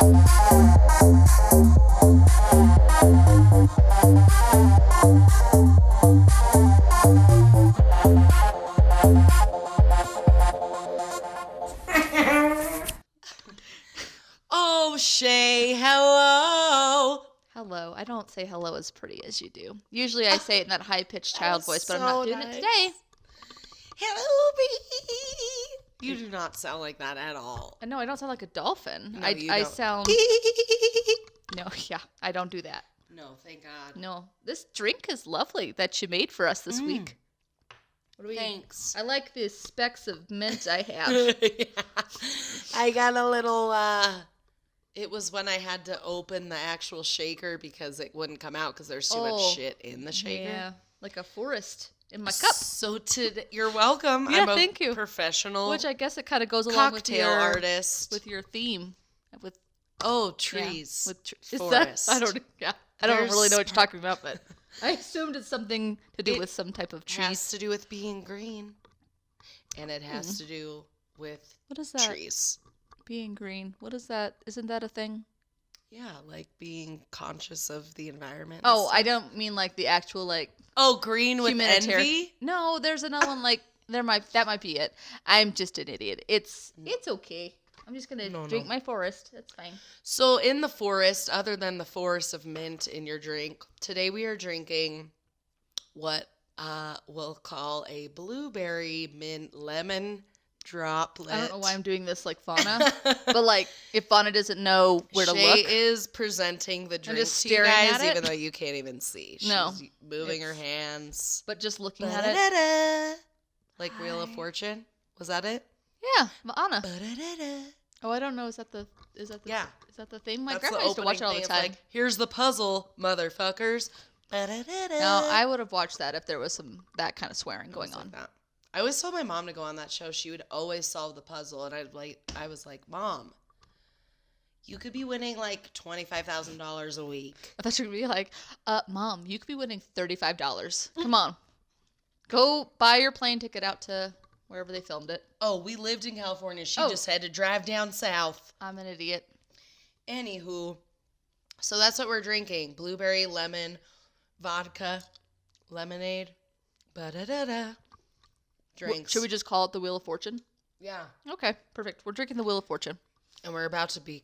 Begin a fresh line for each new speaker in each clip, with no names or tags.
Oh, Shay, hello.
Hello. I don't say hello as pretty as you do. Usually I say it in that high-pitched child voice, but I'm
so
not doing it today.
Hello, Brie. You do not sound like that at all.
No, I don't sound like a dolphin.
No, you
I
don't.
sound... No, yeah, I don't do that.
No, thank God.
No. This drink is lovely that you made for us this week. What do
Thanks.
I like the specks of mint I have.
Yeah. I got a little, it was when I had to open the actual shaker because it wouldn't come out because there's too much shit in the shaker.
Yeah, like a forest in my cup.
So you're welcome.
Yeah,
I'm a
thank you.
professional
Which I guess it kind of goes along with
cocktail
your
artist.
with your theme. With
trees.
Yeah, with
Forest.
I don't really know what you're talking about, but I assumed it's something to do
It
with some type of
It has
trees.
to do with being green. And it has to do with
What is that?
trees.
Being green. What is that? Isn't that a thing?
Yeah, like being conscious of the environment.
Oh, I don't mean like the actual like
green with
humanitarian.
envy?
No, there's another one like that might be it. I'm just an idiot. It's okay. I'm just gonna drink my forest. That's fine.
So in the forest, other than the forest of mint in your drink, today we are drinking what we'll call a blueberry mint lemon droplet.
I don't know why I'm doing this like Fauna, but like if Fauna doesn't know where to
Shay
look,
is presenting the drink
just
to you
staring
guys,
at it.
even though you can't even see. She's
No,
moving her hands.
but just looking at it.
Ba-da-da-da. Like Wheel of Fortune. Was that it?
Yeah, Fauna.
Ba-da-da-da.
Oh, I don't know. Is that the
Yeah.
Is that the thing? My
That's
grandma
the
used to watch it all
opening
the
thing. It's
time.
like, here's the puzzle, motherfuckers. Ba-da-da-da.
No, I would have watched that if there was that kind of swearing going on.
Like that. I always told my mom to go on that show. She would always solve the puzzle, and I was like, Mom, you could be winning like $25,000 a week.
I thought you were gonna be like, Mom, you could be winning $35. Come on, go buy your plane ticket out to wherever they filmed it.
Oh, we lived in California. She
Oh.
just had to drive down south.
I'm an idiot.
Anywho, so that's what we're drinking: blueberry, lemon, vodka, lemonade. Ba-da-da-da. Drinks.
Should we just call it the Wheel of Fortune?
Yeah.
Okay, perfect. We're drinking the Wheel of Fortune.
And we're about to be,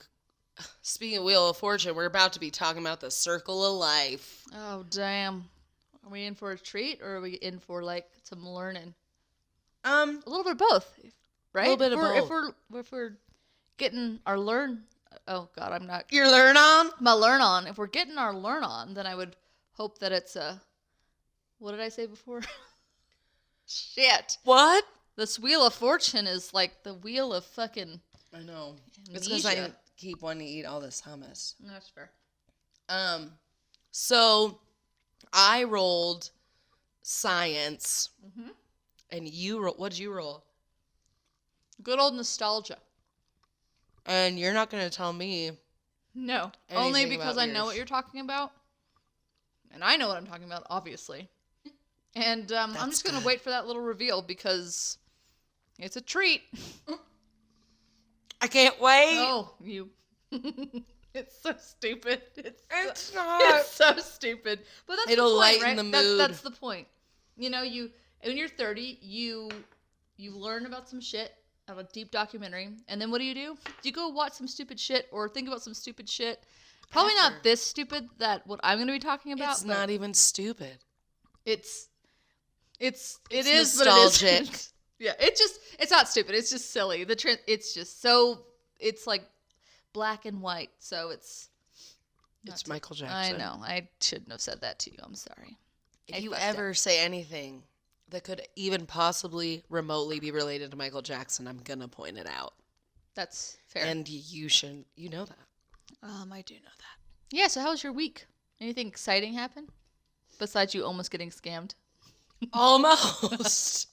speaking of Wheel of Fortune, we're about to be talking about the circle of life.
Oh, damn. Are we in for a treat or are we in for like some learning?
A
A little bit of both, right?
A little bit of both.
If we're getting our learn, oh God, I'm not.
Your learn on?
My learn on. If we're getting our learn on, then I would hope that it's a. What did I say before? Shit.
What?
This Wheel of Fortune is like the wheel of fucking.
I know. It's because I
amnesia.
keep wanting to eat all this hummus.
That's fair.
So I rolled science, and what did you roll?
Good old nostalgia.
And you're not going to tell me.
No,
anything
only because
about
I know
yours.
what you're talking about, and I know what I'm talking about, obviously. And I'm just gonna wait for that little reveal because it's a treat.
I can't wait.
Oh, you! It's so stupid.
It's not.
It's so stupid. But that's
It'll
the point,
lighten
right?
the mood.
That's the point. You know, when you're 30, you learn about some shit, have a deep documentary, and then what do? You go watch some stupid shit or think about some stupid shit. Probably
After.
not this stupid that what I'm going to be talking about.
It's not even stupid.
It is,
nostalgic.
but it isn't. Yeah, it's not stupid. It's just silly. It's just so, it's like black and white. So it's
Michael Jackson.
I know. I shouldn't have said that to you. I'm sorry.
If you ever say anything that could even possibly remotely be related to Michael Jackson, I'm going to point it out.
That's fair.
And you know that.
I do know that. Yeah, so how was your week? Anything exciting happen? Besides you almost getting scammed?
Almost.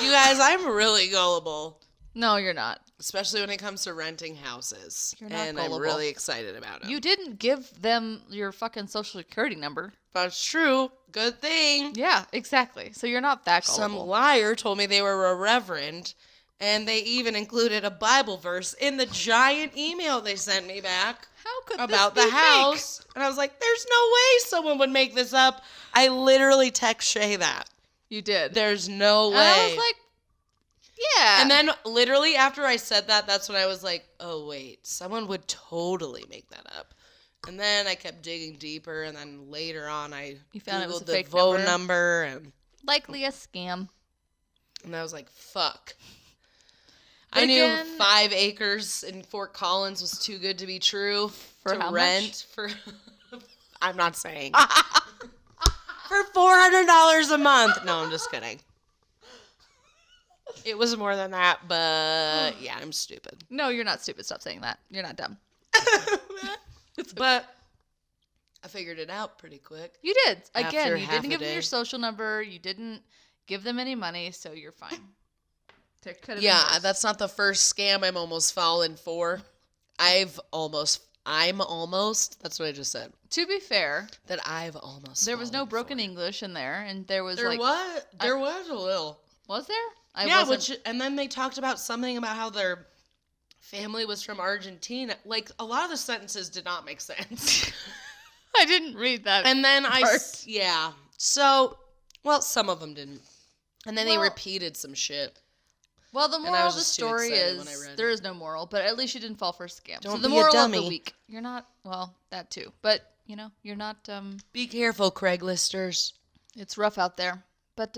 You guys, I'm really gullible.
No, you're not.
Especially when it comes to renting houses.
You're not
and
gullible.
I'm really excited about it.
You didn't give them your fucking social security number.
That's true. Good thing.
Yeah, exactly. So you're not that gullible.
Some liar told me they were a reverend And they even included a Bible verse in the giant email they sent me back
How could
about
this
the
be
house. And I was like, there's no way someone would make this up. I literally text Shay that.
Fake? You did.
There's no way.
And I was like, yeah.
And then literally after I said that, that's when I was like, oh, wait, someone would totally make that up. And then I kept digging deeper, and then later on I
You found it was
Googled
a
the
fake
phone number, and
likely a scam.
I was like, fuck.
But
I knew
again-
5 acres in Fort Collins was too good to be true
For
to
how
rent
much?
for. I'm not saying. For $400 a month. No, I'm just kidding. It was more than that, but yeah, I'm stupid.
No, you're not stupid. Stop saying that. You're not dumb.
But I figured it out pretty quick.
You did. Again,
After
you
half
didn't
a
give them
day.
your social number. You didn't give them any money, so you're fine. There could have been
Yeah,
worse.
that's not the first scam I'm almost fallen for. I'm almost, that's what I just said.
To be fair,
That I've almost
there was no
fallen
broken
for.
English in there, and there was
There
like,
was, there was a little.
was there? I
Yeah,
wasn't.
and then they talked about something about how their family was from Argentina. Like, a lot of the sentences did not make sense.
I didn't read that.
And then
part.
yeah. So, well, some of them didn't. And then they
Well-
repeated some shit.
Well, the
I
moral
was
of the
just too
story
excited when I
is
read
there
it.
is no moral, but at least you didn't fall for a scam.
Don't
so the
be a
moral of the
dummy.
week, you're not, well, that too. But, you're not,
Be careful, Craigslisters.
it's rough out there. But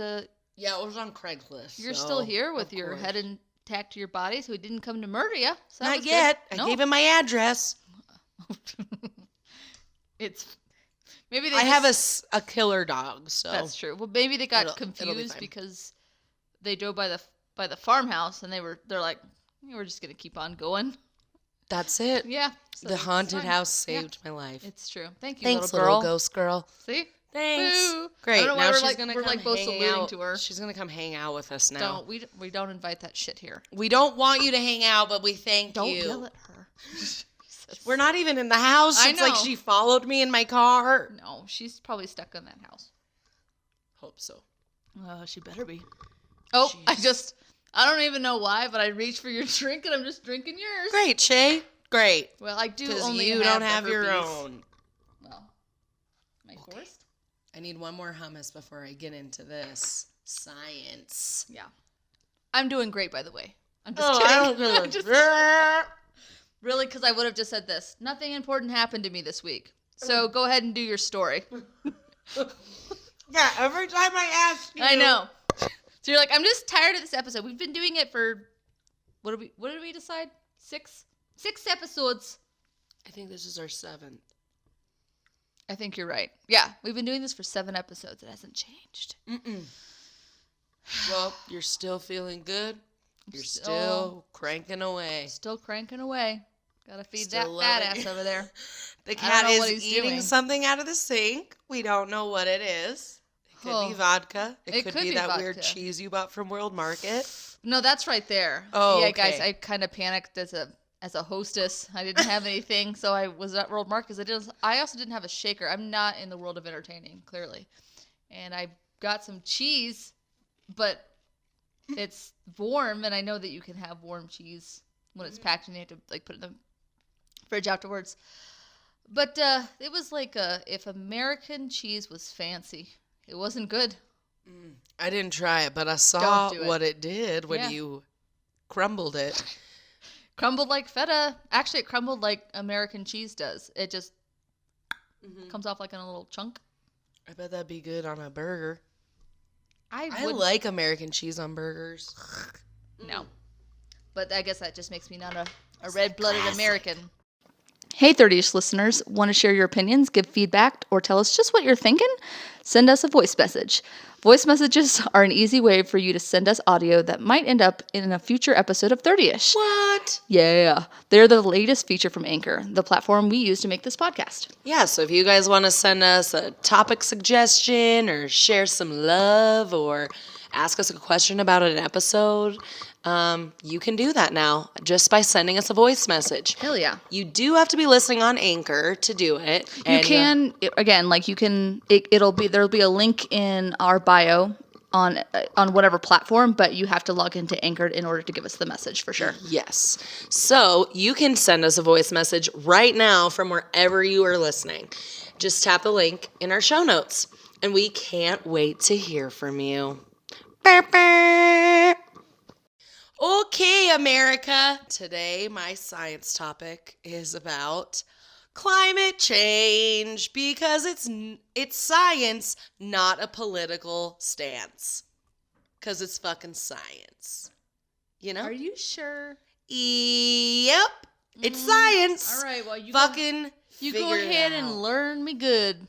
Yeah, it was on Craigslist.
you're
so,
still here with
of
your
course.
head intact to your body, so he didn't come to murder you. So that
Not
was good.
yet.
No.
I gave him my address.
It's, maybe they
I have
just-
a killer dog, so.
That's true. Well, maybe they got
It'll be
confused
fine.
because they drove by the farmhouse and they're like, we're just gonna keep on going.
That's it.
Yeah. so
The
it's
haunted
fine.
house
Yeah,
saved my life.
it's true. Thank you,
Thanks,
little girl.
ghost girl.
See?
Thanks.
Boo. I
Great.
don't know why
Now
we're
she's
like-
gonna
we're
come
like both
hang
alluding
out.
to her.
She's gonna come hang out with us now.
We don't invite that shit here.
We don't want you to hang out, but we thank
Don't
you.
yell at her. Jesus.
We're not even in the house.
I
It's like
know.
she followed me in my car.
No, she's probably stuck in that house.
Hope so.
She better be. Oh,
Jeez.
I don't even know why, but I reached for your drink and I'm just drinking yours.
Great, Shay. Great.
Well, I do
Because
only
you don't
the
have your
herpes.
own.
Well, am I forced?
I need one more hummus before I get into this. Science.
Yeah. I'm doing great, by the way. I'm just
Oh,
kidding.
I don't
I'm just- really, because I would have just said this. Nothing important happened to me this week. So go ahead and do your story.
Yeah, every time I ask you.
I know. So you're like, I'm just tired of this episode. We've been doing it for, what did we decide? 6 episodes.
I think this is our 7th.
I think you're right. Yeah, we've been doing this for 7 episodes. It hasn't changed.
Mm-mm. Well, you're still feeling good. You're
Still-
still cranking away.
Still cranking away. Gotta feed
Still
that fat
loving
ass
it.
over there.
The
I don't
cat
know what
is
he's
eating
doing.
something out of the sink. We don't know what it is. It could be
Oh.
vodka. It,
It
could,
could
be
be
that weird
vodka.
cheese you bought from World Market.
No, that's right there.
Oh,
yeah, guys,
okay.
I kind of panicked as a hostess. I didn't have anything, so I was at World Market. I also didn't have a shaker. I'm not in the world of entertaining, clearly. And I got some cheese, but it's warm, and I know that you can have warm cheese when it's packed, and you have to like put it in the fridge afterwards. But it was like if American cheese was fancy. It wasn't good.
I didn't try it, but I saw
do it.
what it did when
Yeah.
you crumbled it.
Crumbled like feta. Actually, it crumbled like American cheese does. It just comes off like in a little chunk.
I bet that'd be good on a burger.
I
I
would
like American cheese on burgers.
no, but I guess that just makes me not a red-blooded
classic.
American. Hey 30ish listeners, want to share your opinions, give feedback, or tell us just what you're thinking? Send us a voice message. Voice messages are an easy way for you to send us audio that might end up in a future episode of 30ish.
What?
Yeah, they're the latest feature from Anchor, the platform we use to make this podcast.
Yeah, so if you guys want to send us a topic suggestion or share some love or ask us a question about an episode, you can do that now just by sending us a voice message.
Hell yeah.
You do have to be listening on Anchor to do it.
You can, again, like you can, there'll be a link in our bio on whatever platform, but you have to log into Anchor in order to give us the message for sure.
Yes. So you can send us a voice message right now from wherever you are listening. Just tap the link in our show notes. And we can't wait to hear from you. Burr, burr. Okay, America. Today, my science topic is about climate change because it's science, not a political stance. Because it's fucking science. You know?
Are you sure?
Yep. It's science.
All right, well, you
fucking
go ahead and learn me good.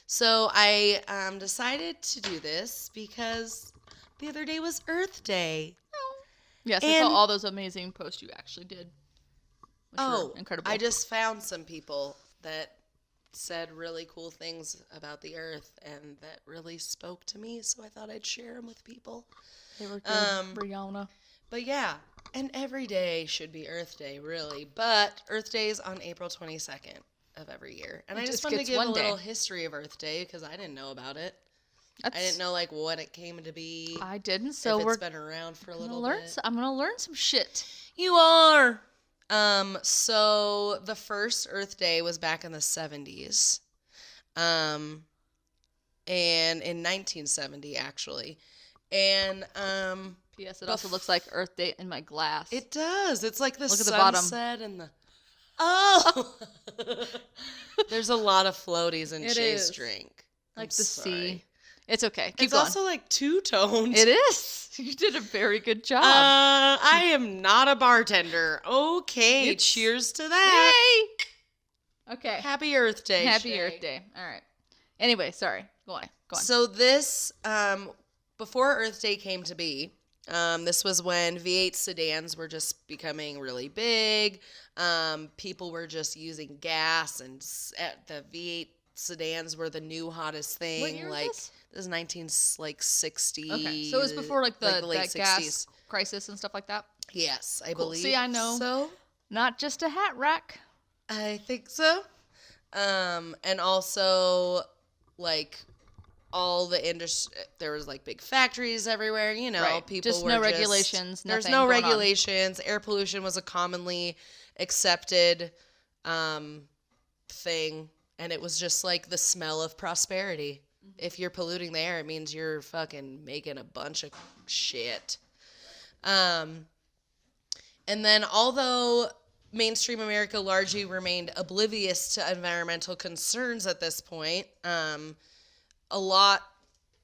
So I decided to do this because the other day was Earth Day.
Yes, I saw all those amazing posts you actually did. Which were incredible.
I just found some people that said really cool things about the Earth and that really spoke to me, so I thought I'd share them with people.
They were good, Brianna.
But yeah, and every day should be Earth Day, really. But Earth Day is on April 22nd of every year. And I just wanted to give a little history of Earth Day because I didn't know about it. I didn't know like when it came to be.
I didn't, so
it's been around for a little bit.
I'm gonna learn some shit.
You are. So the first Earth Day was back in the 70s. And in 1970 actually. And
P.S. It also looks like Earth Day in my glass.
It does. It's like the
sunset
and the oh. There's a lot of floaties in Shay's drink.
Like the sea. It's okay.
It's also like two-toned.
It is. You did a very good job.
I am not a bartender. Okay, cheers to that.
Yay! Okay.
Happy Earth Day.
Happy Earth Day. All right. Anyway, sorry. Go on.
So this, before Earth Day came to be, this was when V8 sedans were just becoming really big. People were just using gas, and the V8 sedans were the new hottest thing.
What year was this?
This is 1960s.
Okay, so it was before like the
late
that
60s.
Gas crisis and stuff like that.
Yes, I believe.
See, I know.
So
not just a hat rack.
I think so. And also like all the industry. There was like big factories everywhere. You know,
right.
People
just
were
no regulations.
There's no regulations. Air pollution was a commonly accepted thing. And it was just like the smell of prosperity. Mm-hmm. If you're polluting the air, it means you're fucking making a bunch of shit. And then although mainstream America largely remained oblivious to environmental concerns at this point, a lot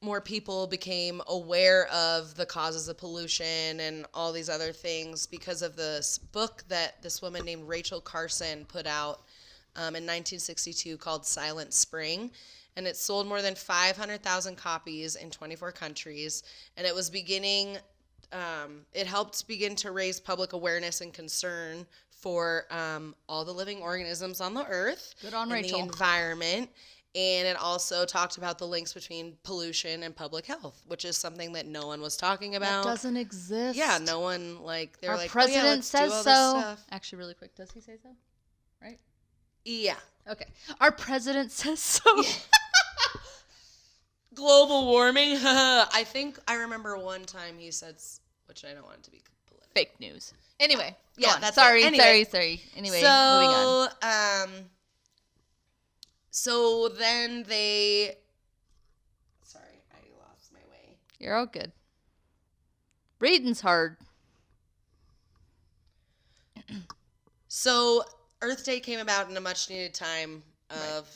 more people became aware of the causes of pollution and all these other things because of this book that this woman named Rachel Carson put out in 1962 called Silent Spring, and it sold more than 500,000 copies in 24 countries, and it was beginning, it helped begin to raise public awareness and concern for all the living organisms on the earth.
Good on
and
Rachel.
The environment, and it also talked about the links between pollution and public health, which is something that no one was talking about.
That doesn't exist.
Yeah, no one, like, they're
Our
like,
president
oh, yeah, let's
says
do all
so.
this stuff.
Actually, really quick, does he say so? Right?
Yeah.
Okay. Our president says so.
Yeah. Global warming. I think I remember one time he said, which I don't want it to be political.
Fake news. Anyway.
Yeah, that's
sorry,
it. Anyway,
sorry. Anyway,
so,
moving on.
So then they. Sorry, I lost my way.
You're all good. Reading's hard.
So Earth Day came about in a much needed time of,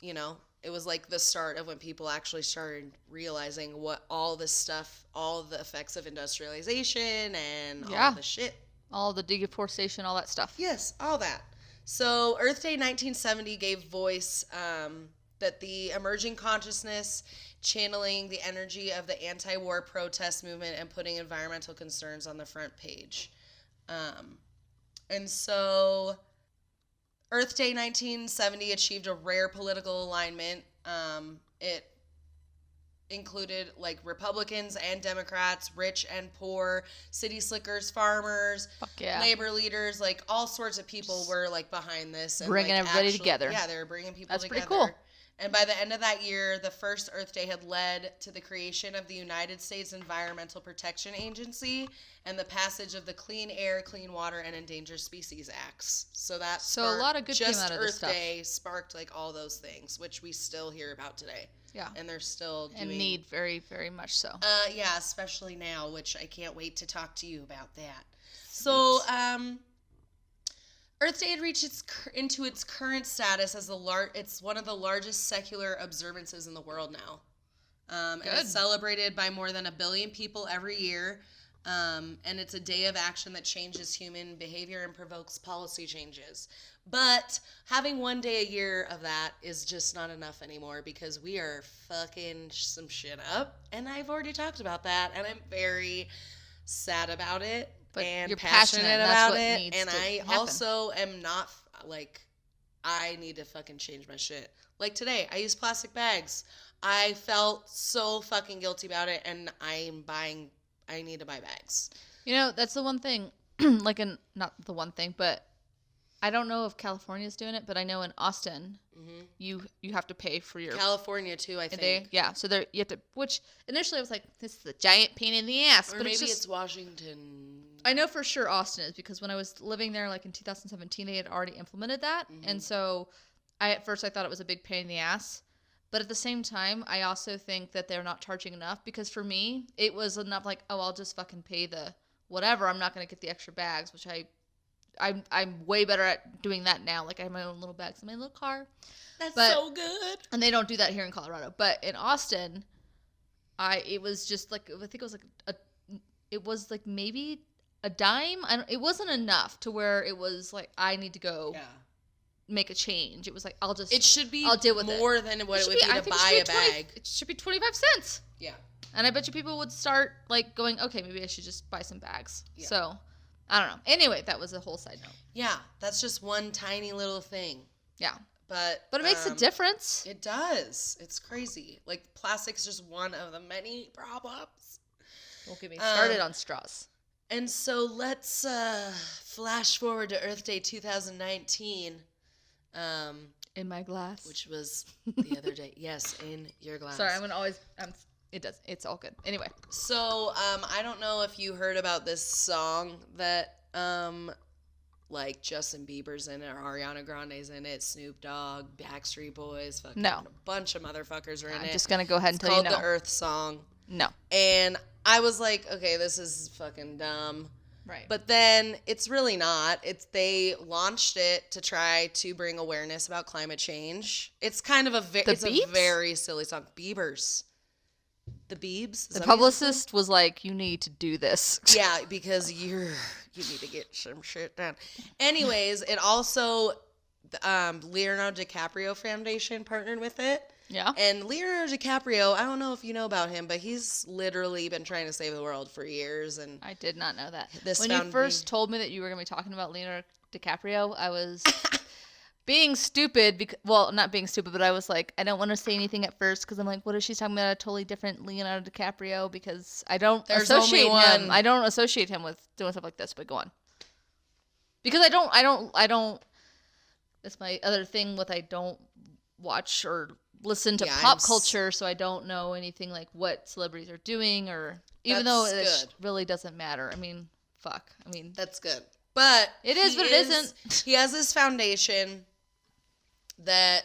you know, it was like the start of when people actually started realizing what all this stuff, all the effects of industrialization and all the shit.
All the deforestation, all that stuff.
Yes, all that. So Earth Day 1970 gave voice that the emerging consciousness, channeling the energy of the anti-war protest movement and putting environmental concerns on the front page. And so Earth Day 1970 achieved a rare political alignment. It included like Republicans and Democrats, rich and poor, city slickers, farmers, labor leaders, like all sorts of people were like behind this. And,
bringing everybody together.
Yeah, they were bringing people
That's
together.
Pretty cool.
And by the end of that year, the first Earth Day had led to the creation of the United States Environmental Protection Agency and the passage of the Clean Air, Clean Water, and Endangered Species Acts. So
a lot of good came
just
out of this
Earth
stuff.
Day sparked like all those things, which we still hear about today.
Yeah.
And they're still doing.
And need very, very much so.
Yeah, especially now, which I can't wait to talk to you about that. So, Earth Day had reached into its current status as it's one of the largest secular observances in the world now. And it's celebrated by more than 1 billion people every year. And it's a day of action that changes human behavior and provokes policy changes. But having one day a year of that is just not enough anymore because we are fucking some shit up. And I've already talked about that. And I'm very sad about it.
But
And
you're
passionate about it. And I
happen.
also am not, like, I need to fucking change my shit. Like today, I use plastic bags. I felt so fucking guilty about it. And I need to buy bags.
You know, that's the one thing, not the one thing, but I don't know if California's doing it, but I know in Austin, you have to pay for your...
California, too, I think.
So you have to... Which, initially I was like, this is a giant pain in the ass.
Or
but
maybe it's Washington.
I know for sure Austin is, because when I was living there, like in 2017, they had already implemented that. And so at first I thought it was a big pain in the ass. But at the same time, I also think that they're not charging enough, because for me, it was enough like, oh, I'll just fucking pay the whatever. I'm not going to get the extra bags, which I'm way better at doing that now. Like I have my own little bags in my little car.
That's so good.
And they don't do that here in Colorado. But in Austin, it was just like, I think it was like maybe a dime. It wasn't enough to where it was like, I need to go make a change. It was like, I'll deal with
more than what it would be to buy a bag.
It should be 25 cents.
Yeah.
And I bet you people would start like going, okay, maybe I should just buy some bags. Yeah. So I don't know. Anyway, that was a whole side note.
Yeah. That's just one tiny little thing.
Yeah.
But
it makes a difference.
It does. It's crazy. Like plastic's just one of the many problems.
Don't get me started on straws.
And so let's flash forward to Earth Day 2019.
In my glass.
Which was the other day. Yes, in your glass.
Sorry, I'm going to always... It's all good. Anyway.
So, I don't know if you heard about this song that, like, Justin Bieber's in it, or Ariana Grande's in it, Snoop Dogg, Backstreet Boys, fucking a bunch of motherfuckers are in it.
I'm just going to go ahead and tell you no.
It's called the Earth Song.
No.
And I was like, okay, this is fucking dumb.
Right.
But then it's really not. They launched it to try to bring awareness about climate change. It's kind of a very silly song. Bieber's. The Biebs?
The publicist was like, you need to do this.
Yeah, because you need to get some shit done. Anyways, it also, Leonardo DiCaprio Foundation partnered with it.
Yeah.
And Leonardo DiCaprio, I don't know if you know about him, but he's literally been trying to save the world for years. And
I did not know that. When you first told me that you were going to be talking about Leonardo DiCaprio, I was being stupid. Not being stupid, but I was like, I don't want to say anything at first because I'm like, what if she's talking about a totally different Leonardo DiCaprio? Because I don't associate him. I don't associate him with doing stuff like this. But go on. Because I don't. That's my other thing with I don't watch or listen to pop culture, so I don't know anything like what celebrities are doing, or even though it really doesn't matter. I mean, fuck. I mean,
that's good. But
it is, but it isn't.
He has this foundation that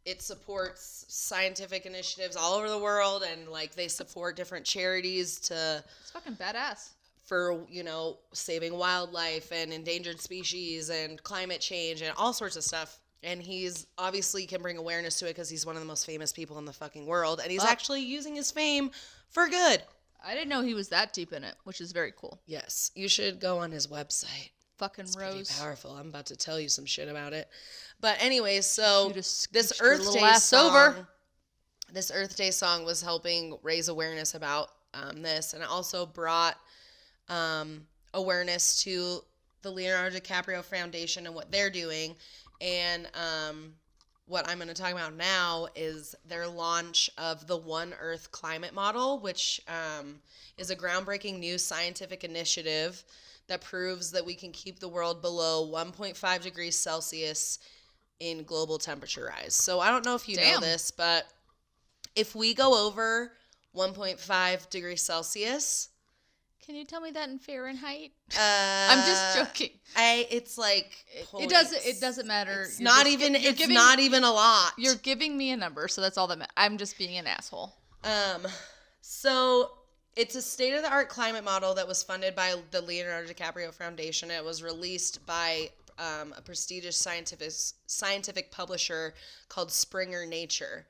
it supports scientific initiatives all over the world, and like they support different charities to.
It's fucking badass.
For, saving wildlife and endangered species and climate change and all sorts of stuff. And he's obviously can bring awareness to it because he's one of the most famous people in the fucking world. And he's actually using his fame for good.
I didn't know he was that deep in it, which is very cool.
Yes. You should go on his website.
Fucking
it's
Rose.
Pretty powerful. I'm about to tell you some shit about it. But anyways, so this Earth Day song was helping raise awareness about this. And it also brought awareness to the Leonardo DiCaprio Foundation and what they're doing. And what I'm going to talk about now is their launch of the One Earth climate model, which is a groundbreaking new scientific initiative that proves that we can keep the world below 1.5 degrees Celsius in global temperature rise. So I don't know if you know
Damn.
this, but if we go over 1.5 degrees Celsius,
Can you tell me that in Fahrenheit?
uh,
I'm just joking.
It's like
It doesn't matter.
It's not even a lot.
You're giving me a number, so that's all that matters. I'm just being an asshole.
So it's a state-of-the-art climate model that was funded by the Leonardo DiCaprio Foundation. It was released by a prestigious scientific publisher called Springer Nature.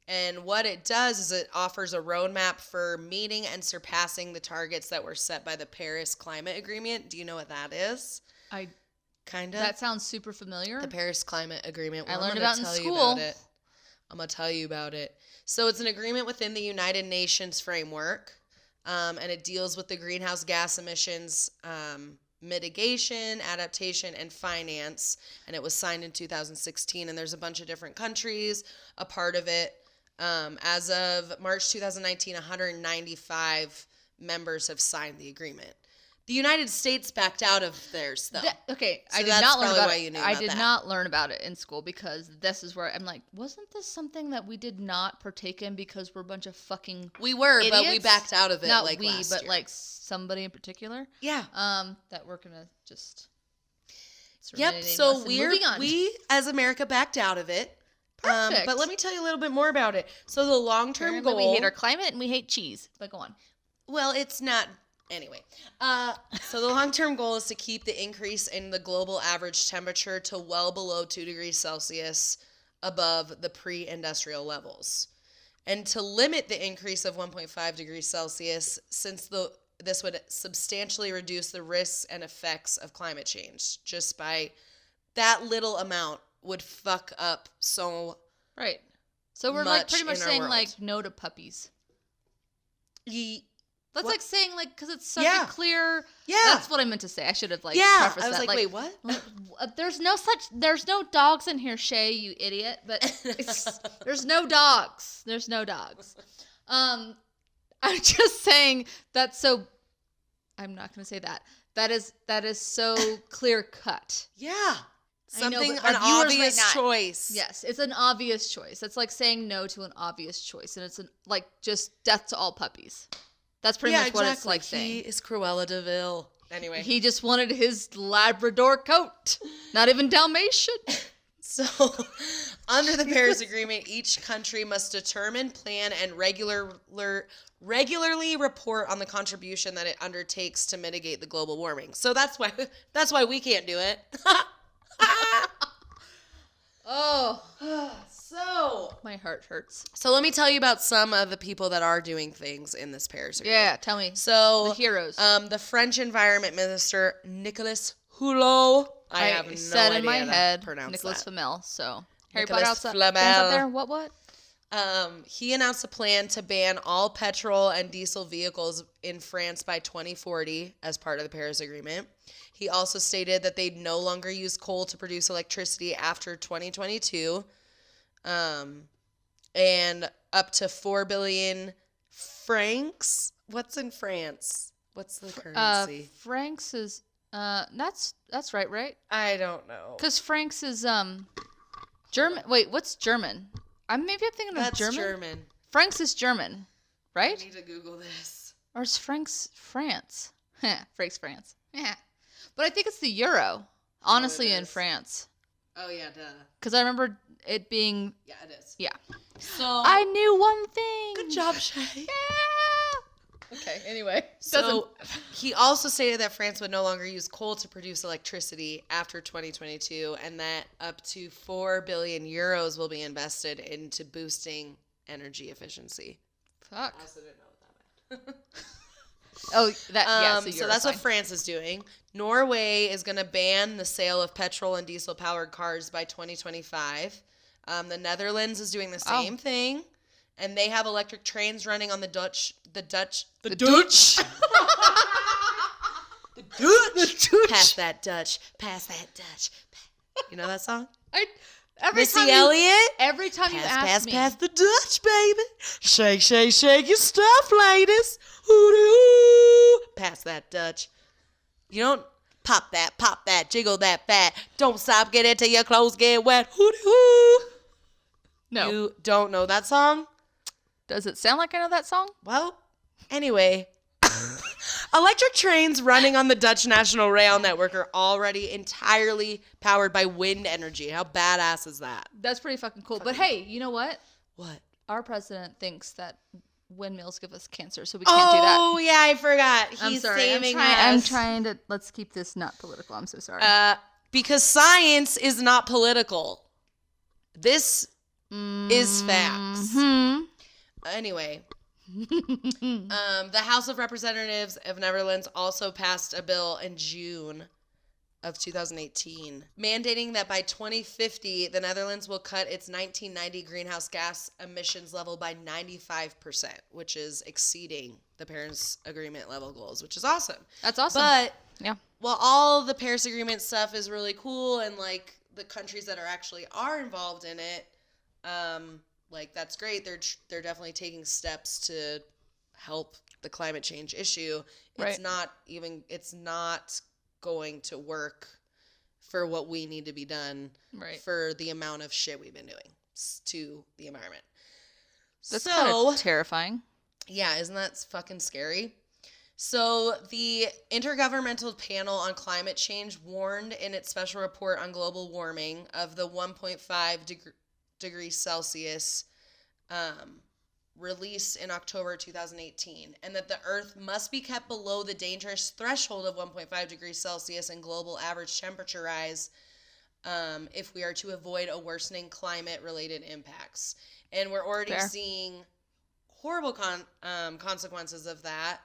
And what it does is it offers a roadmap for meeting and surpassing the targets that were set by the Paris Climate Agreement. Do you know what that is? Kind of.
That sounds super familiar.
The Paris Climate Agreement. Well,
I learned about in school.
I'm going to tell you about it. So it's an agreement within the United Nations framework, and it deals with the greenhouse gas emissions mitigation, adaptation, and finance. And it was signed in 2016, and there's a bunch of different countries a part of it. As of March 2019, 195 members have signed the agreement. The United States backed out of theirs, though.
I did not learn about it. I did not learn about it in school because this is where I'm like, wasn't this something that we did not partake in because we're a bunch of fucking
We were,
idiots?
but we backed out of it.
Not
like
we,
last
but
year.
like somebody in particular.
Yeah.
That we're gonna just.
Yep. So we as America backed out of it.
Perfect.
But let me tell you a little bit more about it. So the long-term goal.
We hate our climate and we hate cheese. But go on.
Well, it's not. Anyway, so the long-term goal is to keep the increase in the global average temperature to well below 2 degrees Celsius above the pre-industrial levels. And to limit the increase of 1.5 degrees Celsius, since this would substantially reduce the risks and effects of climate change. Just by that little amount would fuck up so
right. So we're like pretty much saying like no to puppies. That's like saying like because it's such a clear. Yeah, that's what I meant to say. I should have like prefaced
I was
that.
Wait, what?
There's no dogs in here, Shay, you idiot. But there's no dogs. There's no dogs. I'm just saying that's so. I'm not gonna say that. That is so clear cut.
Yeah. Something,
an
obvious choice.
Yes, it's an obvious choice. It's like saying no to an obvious choice, and it's like just death to all puppies. That's pretty much what it's like saying.
He is Cruella de Vil. Anyway.
He just wanted his Labrador coat. Not even Dalmatian.
So, under the Paris Agreement, each country must determine, plan, and regularly report on the contribution that it undertakes to mitigate the global warming. So that's why we can't do it. So
my heart hurts.
So let me tell you about some of the people that are doing things in this Paris Agreement.
Yeah, tell me.
So
the heroes.
The French Environment Minister Nicolas Hulot. I have no
said
idea
in my head
pronounce
Nicolas
that.
Flamel. So Harry
Nicolas
Potter outside
Flamel.
there. What?
He announced a plan to ban all petrol and diesel vehicles in France by 2040 as part of the Paris Agreement. He also stated that they'd no longer use coal to produce electricity after 2022, and up to 4 billion francs. What's in France? What's the currency?
Francs is that's right?
I don't know.
Because francs is German. Wait, what's German? I'm thinking of German.
German.
Francs is German, right?
I need to Google this.
Or is francs France? Francs France. Yeah. But I think it's the euro, honestly, in France.
Oh, yeah, duh.
Because I remember it being...
Yeah, it is.
Yeah.
So...
I knew one thing.
Good job, Shay.
Yeah. Okay, anyway.
So he also stated that France would no longer use coal to produce electricity after 2022, and that up to 4 billion euros will be invested into boosting energy efficiency.
Fuck.
I also didn't know what that meant.
So
that's what France is doing. Norway is going to ban the sale of petrol and diesel powered cars by 2025. The Netherlands is doing the same thing, and they have electric trains running on the Dutch. Pass that Dutch. You know that song? Missy Elliott.
Every time you ask me.
Pass the Dutch, baby. Shake, shake, shake your stuff, ladies. Hoo-doo. Pass that Dutch. You don't. Pop that, jiggle that fat. Don't stop, get it till your clothes get wet. Hoo-dee-hoo.
No.
You don't know that song?
Does it sound like I know that song?
Well, anyway. Electric trains running on the Dutch National Rail Network are already entirely powered by wind energy. How badass is that?
That's pretty fucking cool. But hey, you know what?
What?
Our president thinks that windmills give us cancer, so we can't do that.
Oh, yeah, I forgot.
I'm
He's
sorry.
saving
I'm
us.
trying to. Let's keep this not political. I'm so sorry.
Because science is not political. This is facts. Anyway. The House of Representatives of Netherlands also passed a bill in June of 2018 mandating that by 2050 the Netherlands will cut its 1990 greenhouse gas emissions level by 95%, which is exceeding the Paris Agreement level goals, which is awesome.
That's awesome.
But
yeah,
while all the Paris Agreement stuff is really cool and like the countries that are involved in it, like that's great. They're definitely taking steps to help the climate change issue. It's not going to work for what we need to be done for the amount of shit we've been doing to the environment.
That's kind of terrifying.
Yeah, isn't that fucking scary? So the Intergovernmental Panel on Climate Change warned in its special report on global warming of the 1.5 degrees Celsius released in October 2018, and that the Earth must be kept below the dangerous threshold of 1.5 degrees Celsius and global average temperature rise if we are to avoid a worsening climate-related impacts. And we're already seeing horrible consequences of that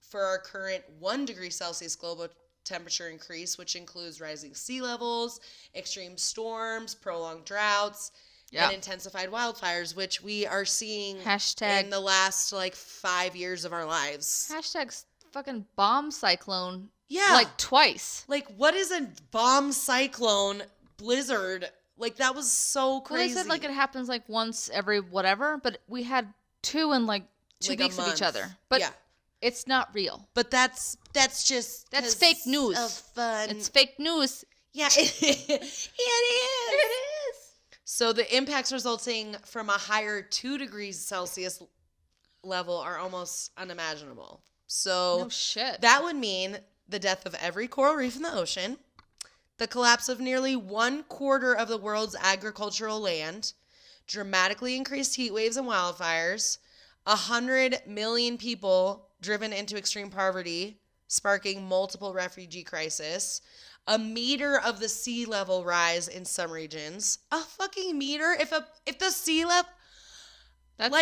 for our current 1 degree Celsius global temperature increase, which includes rising sea levels, extreme storms, prolonged droughts, and intensified wildfires, which we are seeing in the last 5 years of our lives.
Hashtag fucking bomb cyclone.
Yeah.
Like twice.
Like, what is a bomb cyclone blizzard? Like, that was so crazy.
Well, they said it happens once every whatever, but we had 2 in 2 weeks of each other. But it's not real.
But that's
fake news.
Of fun.
It's fake news.
Yeah, it is. So the impacts resulting from a higher 2 degrees Celsius level are almost unimaginable. So
no shit.
That would mean the death of every coral reef in the ocean, the collapse of nearly 1/4 of the world's agricultural land, dramatically increased heat waves and wildfires, 100 million people driven into extreme poverty, sparking multiple refugee crises, a meter of the sea level rise in some regions. A fucking meter? If the sea level...
That's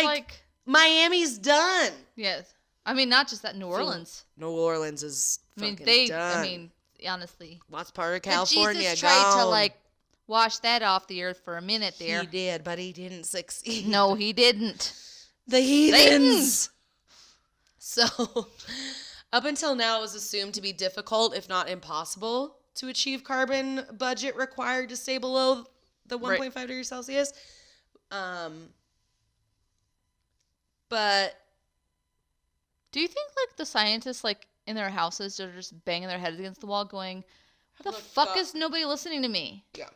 Miami's done.
Yes. I mean, not just that. New Orleans.
New Orleans is done.
Honestly.
Lots part of California
Jesus tried to, wash that off the earth for a minute there.
He did, but he didn't succeed.
No, he didn't.
The heathens! So, up until now, it was assumed to be difficult, if not impossible, to achieve carbon budget required to stay below the 1.5 degrees Celsius. But
do you think the scientists in their houses are just banging their heads against the wall going, "What the fuck is nobody listening to me?"
Yeah.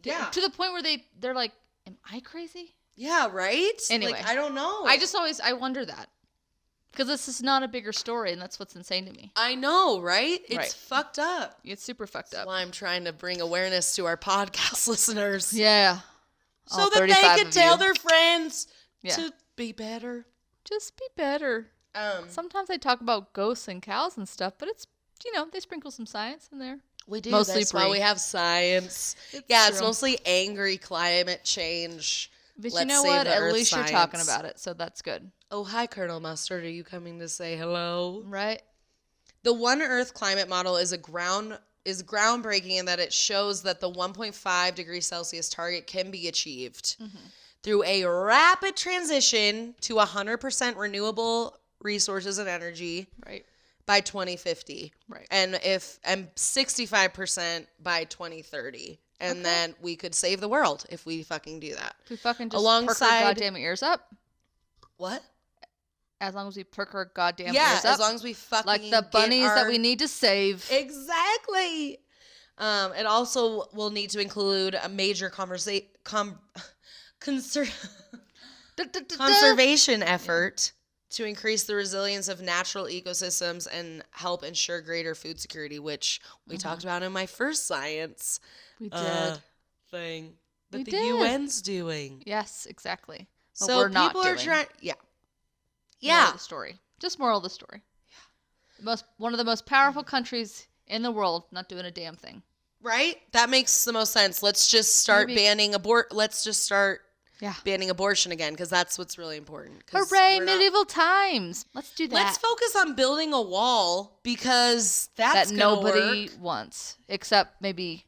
Yeah.
To the point where they're like, "Am I crazy?"
Yeah, right?
Anyway,
I don't know.
I wonder that. Because this is not a bigger story, and that's what's insane to me.
I know, right? It's fucked up.
It's super fucked up.
That's why I'm trying to bring awareness to our podcast listeners.
Yeah.
So that they can tell their friends to be better.
Just be better. Sometimes I talk about ghosts and cows and stuff, but it's, they sprinkle some science in there.
We do.
Mostly
That's why we have science. It's mostly angry climate change.
But you know what? At least you're talking about it, so that's good.
Oh, hi, Colonel Mustard. Are you coming to say hello?
Right.
The One Earth climate model is groundbreaking in that it shows that the 1.5 degrees Celsius target can be achieved through a rapid transition to 100% renewable resources and energy by 2050.
Right.
And 65% by 2030. And then we could save the world if we fucking do that.
If we fucking just perk our goddamn ears up.
What?
As long as we perk our goddamn
Yeah,
ears up.
as long as we fucking
like the bunnies that we need to save.
Exactly. It also will need to include a major conservation effort to increase the resilience of natural ecosystems and help ensure greater food security, which we talked about in my first science
We did.
thing that
We
the
did.
UN's doing.
Yes, exactly. But
So
we're not
people are
doing.
trying.
Moral
Yeah.
of the story. Just moral of the story. One of the most powerful countries in the world not doing a damn thing.
Right? That makes the most sense. Let's just start banning Let's just start banning abortion again, because that's what's really important.
Hooray, medieval times. Let's do that.
Let's focus on building a wall, because that's
that
gonna
nobody
work.
wants, except maybe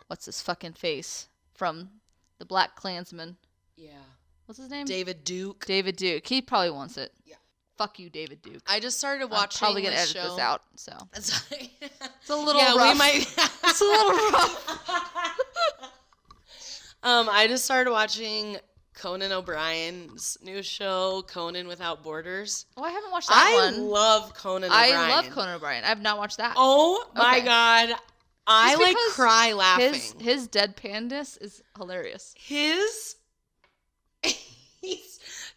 what's his fucking face from the Black Klansman.
Yeah.
What's his name?
David Duke.
David Duke. He probably wants it.
Yeah.
Fuck you, David Duke.
I just started watching.
I'm probably gonna edit
show.
this out. So
It's
a little rough.
We might.
It's a little rough.
I just started watching Conan O'Brien's new show, Conan Without Borders.
Oh, I haven't watched that one.
I love Conan O'Brien.
I love Conan O'Brien. I have not watched that.
Oh my God. I
Just
like
because
cry laughing.
His deadpanness is hilarious.
He's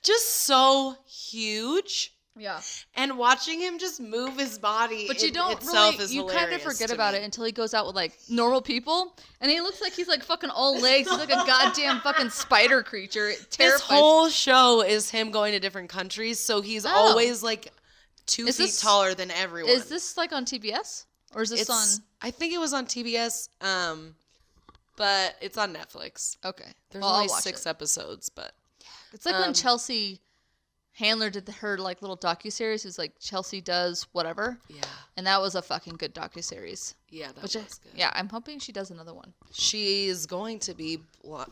just so huge.
Yeah.
And watching him just move his body
But you don't
itself
really,
is
you kind of
hilarious
forget
to
about
me.
it until he goes out with like normal people. And he looks like he's like fucking all legs. He's like a goddamn fucking spider creature. It terrifies.
This whole show is him going to different countries, so he's always like 2 feet taller than everyone.
Is this like on TBS? Or is this on?
I think it was on TBS, but it's on Netflix.
Okay.
There's
Well,
only
I'll watch
6 episodes, but
it's like when Chelsea Handler did her like little docuseries. It was like Chelsea Does Whatever.
yeah,
And that was a fucking good docuseries.
yeah, that was good.
Yeah, I'm hoping she does another one.
She's going to be.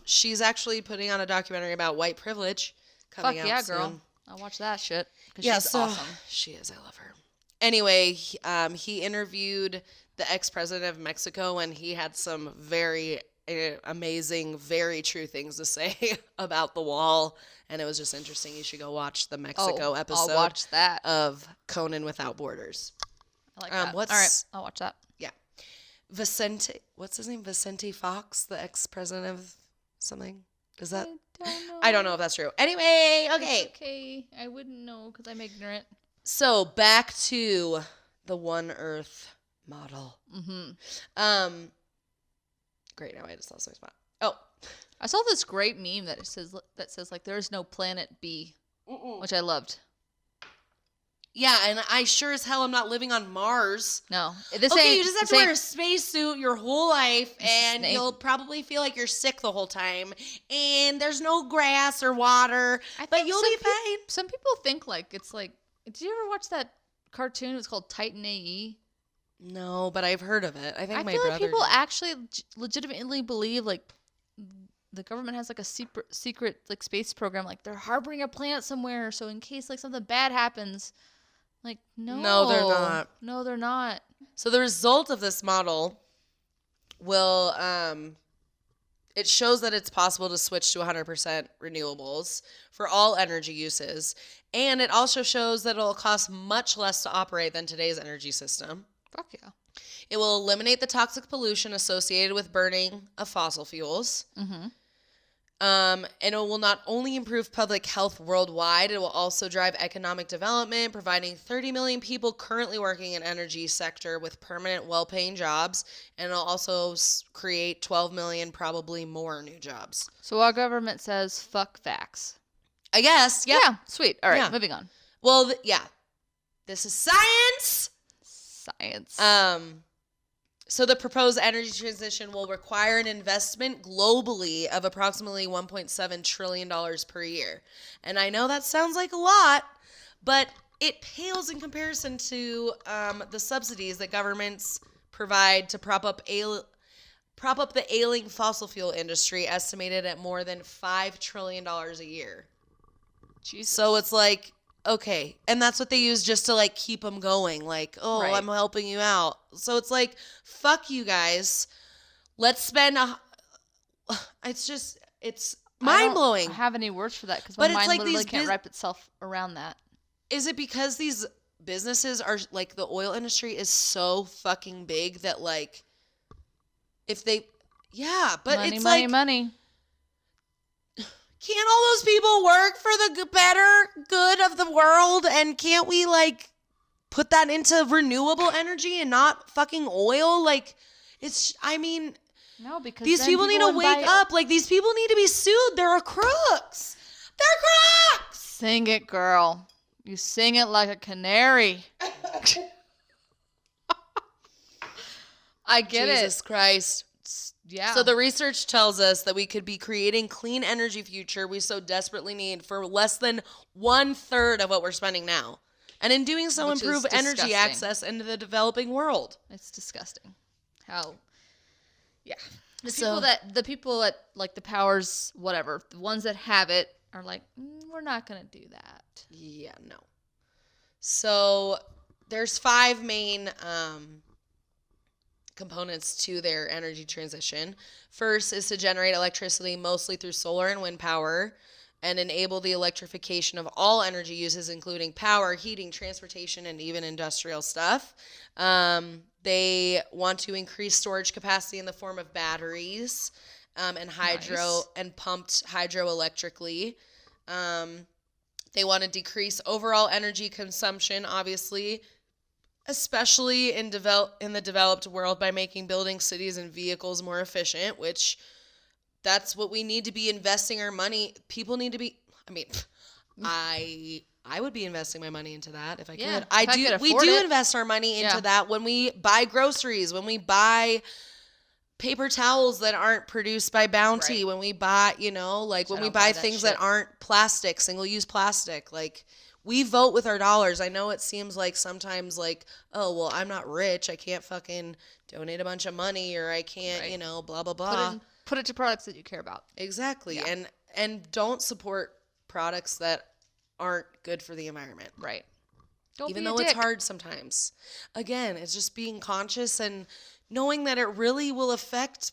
She's actually putting on a documentary about white privilege coming out soon.
Girl. I'll watch that shit.
Yeah,
she's awesome.
She is. I love her. Anyway, he interviewed the ex-president of Mexico, and he had some very amazing, very true things to say about the wall. And it was just interesting. You should go watch the Mexico episode.
I'll watch that.
Of Conan Without Borders.
I like that. All right, I'll watch that.
Yeah. Vicente, what's his name? Vicente Fox, the ex-president of something. Is that? I don't know if that's true. Anyway, okay.
It's okay. I wouldn't know because I'm ignorant.
So back to the One Earth model. Mm-hmm. Great. Now I just lost my spot. Oh,
I saw this great meme that says like there is no planet B, which I loved.
Yeah, and I sure as hell am not living on Mars.
No,
you just have to wear a spacesuit your whole life, and you'll probably feel like you're sick the whole time. And there's no grass or water, but you'll be fine.
Some people think like it's like. Did you ever watch that cartoon? It was called Titan AE.
No, but I've heard of it. I think
I
my
feel
brother
like people
did.
actually legitimately believe like the government has like a secret like space program. Like they're harboring a planet somewhere, so in case like something bad happens. Like no,
they're not.
No, they're not.
So the result of this model will it shows that it's possible to switch to 100% renewables for all energy uses, and it also shows that it'll cost much less to operate than today's energy system.
Fuck yeah.
It will eliminate the toxic pollution associated with burning of fossil fuels. Mm-hmm. And it will not only improve public health worldwide, it will also drive economic development, providing 30 million people currently working in energy sector with permanent, well-paying jobs, and it'll also create 12 million, probably more new jobs.
So our government says fuck facts.
I guess, yep.
Yeah, sweet. All right,
Yeah.
moving on.
Well, yeah, this is science.
Science.
So the proposed energy transition will require an investment globally of approximately $1.7 trillion per year. And I know that sounds like a lot, but it pales in comparison to the subsidies that governments provide to prop up the ailing fossil fuel industry, estimated at more than $5 trillion a year.
Jesus.
So it's like, okay, and that's what they use just to like keep them going, like, oh,
Right.
I'm helping you out. So it's like, fuck you guys, let's spend it's mind-blowing.
I don't have any words for that because
But
my
it's
mind
like
literally
these
can't wrap itself around that.
is it because these businesses are like the oil industry is so fucking big that like if they but
money,
it's
money,
like
money.
can't all those people work for the better good of the world, and can't we like put that into renewable energy and not fucking oil? Like it's
No, because
these
then
people need to
wouldn't
wake
buy-
up. Like these people need to be sued. They're crooks. They're crooks.
Sing it, girl. You sing it like a canary. I get
Jesus Christ.
Yeah.
So the research tells us that we could be creating clean energy future we so desperately need for less than 1/3 of what we're spending now. And in doing so,
Which is
improve energy
disgusting.
access into the developing world.
It's disgusting. How? Yeah. The
So-
people at like the powers, whatever, the ones that have it are like, we're not gonna do that.
Yeah, no. So there's 5 main components to their energy transition. First is to generate electricity mostly through solar and wind power and enable the electrification of all energy uses, including power, heating, transportation, and even industrial stuff. They want to increase storage capacity in the form of batteries and hydro
Nice.
and pumped hydroelectrically. They want to decrease overall energy consumption, obviously, especially in the developed world by making buildings, cities, and vehicles more efficient, which that's what we need to be investing our money. People need to be, I would be investing my money into that if I
Yeah,
could.
if I could
We
afford
do
it.
invest our money into
Yeah.
that when we buy groceries, when we buy paper towels that aren't produced by Bounty,
Right.
when we buy, like when
I
we
don't
buy
buy that
things
shit.
that aren't plastic, single-use plastic, like we vote with our dollars. I know it seems like sometimes like, oh, well, I'm not rich. I can't fucking donate a bunch of money, or I can't,
Right.
blah, blah, blah.
Put it to products that you care about.
Exactly.
Yeah.
And don't support products that aren't good for the environment.
Right. Don't
Even
be a
though it's
dick.
hard sometimes. Again, it's just being conscious and knowing that it really will affect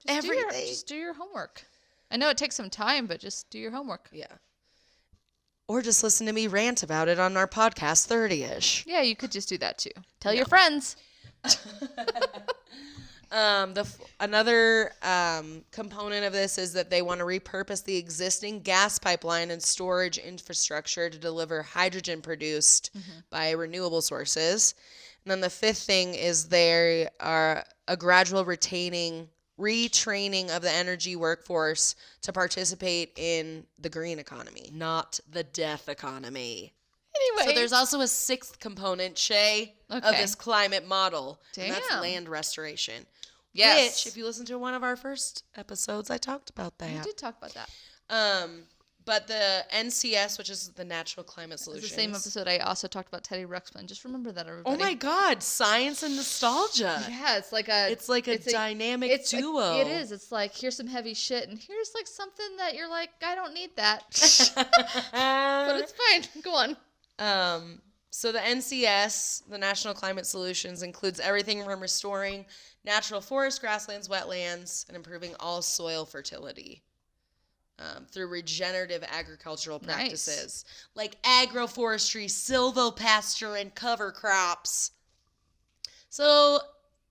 everything.
Just do your homework. I know it takes some time, but just do your homework.
Yeah. Or just listen to me rant about it on our podcast 30-ish.
Yeah, you could just do that too. Tell your friends.
Another component of this is that they want to repurpose the existing gas pipeline and storage infrastructure to deliver hydrogen produced by renewable sources. And then the 5th thing is they are a gradual retraining of the energy workforce to participate in the green economy, not the death economy.
Anyway.
So there's also a 6th component, Shay, of
Okay.
this climate model. And that's
Damn.
land restoration.
Yes.
Which, if you listen to one of our first episodes, I talked about that.
We did talk about that.
But the NCS, which is the Natural Climate
It's
Solutions.
the same episode I also talked about Teddy Ruxpin. Just remember that,
Oh
everybody.
my God, science and nostalgia.
Yeah, it's like a
dynamic duo.
It is. It's like, here's some heavy shit, and here's like something that you're like, I don't need that. But it's fine. Go on.
So the NCS, the National Climate Solutions, includes everything from restoring natural forests, grasslands, wetlands, and improving all soil fertility through regenerative agricultural practices like agroforestry, silvopasture, and cover crops. So,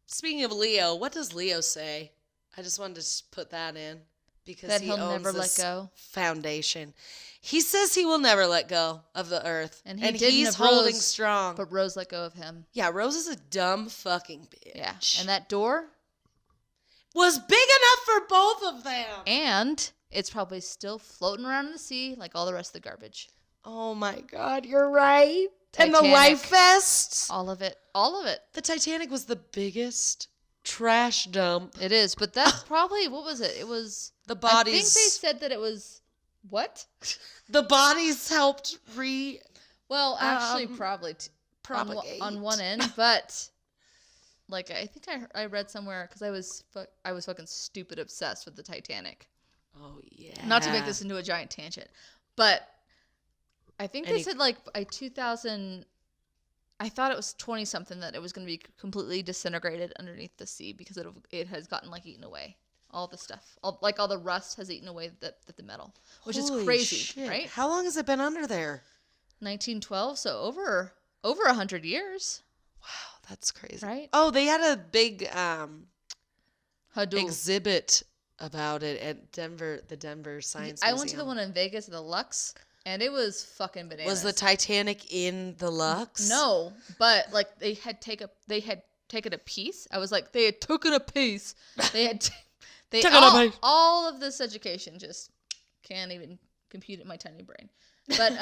speaking of Leo, what does Leo say? I just wanted to put that in because
That
he
he'll
owns
never
this
let go.
foundation. He says he will never let go of the earth,
And
and
didn't
he's
of
holding
Rose,
strong.
But Rose let go of him.
Yeah, Rose is a dumb fucking bitch.
Yeah. And that door,
was big enough for both of them.
and it's probably still floating around in the sea like all the rest of the garbage.
Oh my God, you're right. And the
Titanic.
life vests.
All of it. All of it.
The Titanic was the biggest trash dump.
It is. But that's probably, what was it? It was,
The
I
bodies.
think they said that it was, what?
The bodies helped
Well, actually, probably
propagate.
on one end, but like I think I read somewhere because I was fucking stupid obsessed with the Titanic.
Oh yeah.
Not to make this into a giant tangent, but I think they
Any-
said like by 2000, I thought it was 20 something that it was going to be completely disintegrated underneath the sea because it has gotten like eaten away. All the stuff, all the rust has eaten away the metal, which
Holy
is crazy,
shit.
right?
How long has it been under there?
1912, so over 100 years.
Wow, that's crazy.
Right?
Oh, they had a big
Hadou.
exhibit about it at the Denver Science
I
Museum.
went to the one in Vegas, the Lux, and it was fucking bananas.
Was the Titanic in the Lux?
No, but like they had taken a piece. I was like, they had taken a piece. All of this education just can't even compute it in my tiny brain. But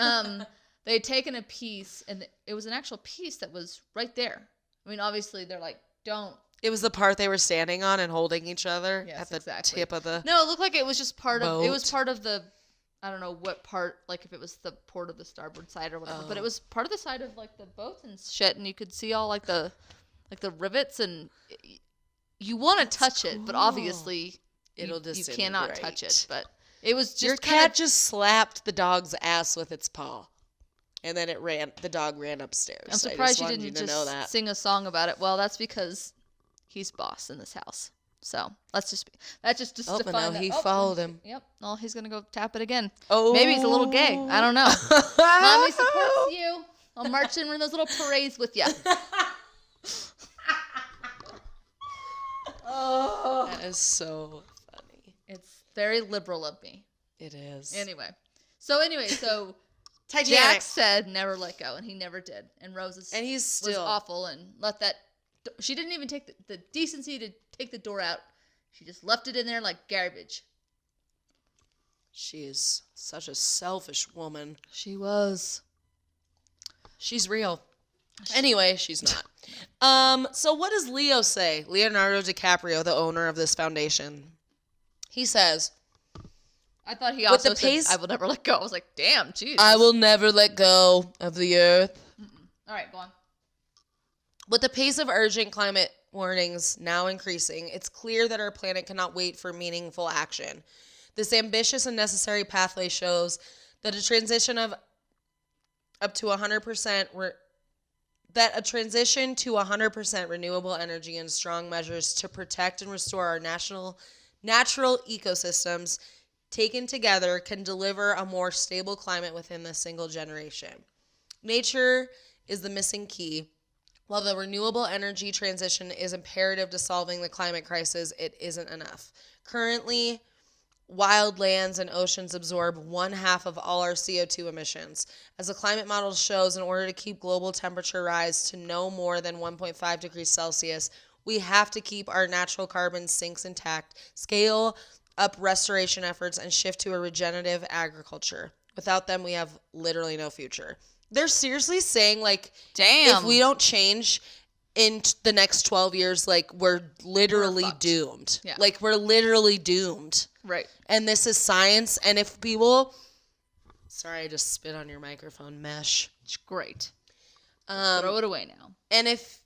they had taken a piece, and it was an actual piece that was right there. I mean, obviously they're like, don't.
It was the part they were standing on and holding each other
Yes,
at the
exactly.
tip of the
No, it looked like it was just part
boat.
of. It was part of the. I don't know what part, like if it was the port of the starboard side or whatever, but it was part of the side of like the boats and shit, and you could see all like the rivets, and you want to touch it, but obviously
it'll
you cannot touch it. But it was just
your cat just slapped the dog's ass with its paw, and then the dog ran upstairs.
I'm surprised you
wanted
didn't
to know that.
just sing a song about it. Well, that's because he's boss in this house. So let's just
Oh,
define
no,
that.
he followed him.
Yep. Well, he's gonna go tap it again.
Oh,
Maybe he's a little gay. I don't know. Mommy supports you. I'll march in those little parades with you.
Oh, that is so funny.
It's very liberal of me.
It is.
Anyway, so
Titanic.
Jack said never let go, and he never did. And Rose was
still
awful and let that. She didn't even take the decency to take the door out. She just left it in there like garbage.
She is such a selfish woman.
She was.
She's real. Anyway, she's not. So what does Leo say? Leonardo DiCaprio, the owner of this foundation. He says,
I thought he also
said,
I will never let go. I was like, damn, jeez.
I will never let go of the earth.
All right, go on.
With the pace of urgent climate warnings now increasing, it's clear that our planet cannot wait for meaningful action. This ambitious and necessary pathway shows that a transition to 100% renewable energy and strong measures to protect and restore our natural ecosystems taken together can deliver a more stable climate within a single generation. Nature is the missing key. While the renewable energy transition is imperative to solving the climate crisis, it isn't enough. Currently, wild lands and oceans absorb 1/2 of all our CO2 emissions. As the climate model shows, in order to keep global temperature rise to no more than 1.5 degrees Celsius, we have to keep our natural carbon sinks intact, scale up restoration efforts, and shift to a regenerative agriculture. Without them, we have literally no future. They're seriously saying, like,
damn,
if we don't change in the next 12 years, like, we're literally doomed.
Yeah.
Like, we're literally doomed.
Right.
And this is science. And if people... Sorry, I just spit on your microphone mesh.
It's great. Throw it away now.
And if,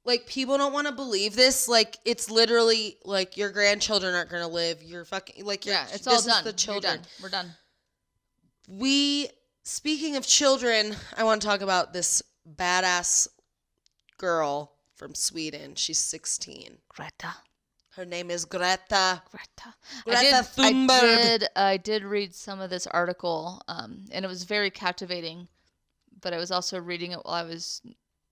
like, people don't want to believe this, like, it's literally, like, your grandchildren aren't going to live. You're fucking, like,
it's all done.
The children.
We're done.
Speaking of children, I want to talk about this badass girl from Sweden. She's 16.
Greta.
Her name is Greta.
Greta
Thunberg.
I did read some of this article, and it was very captivating, but I was also reading it while I was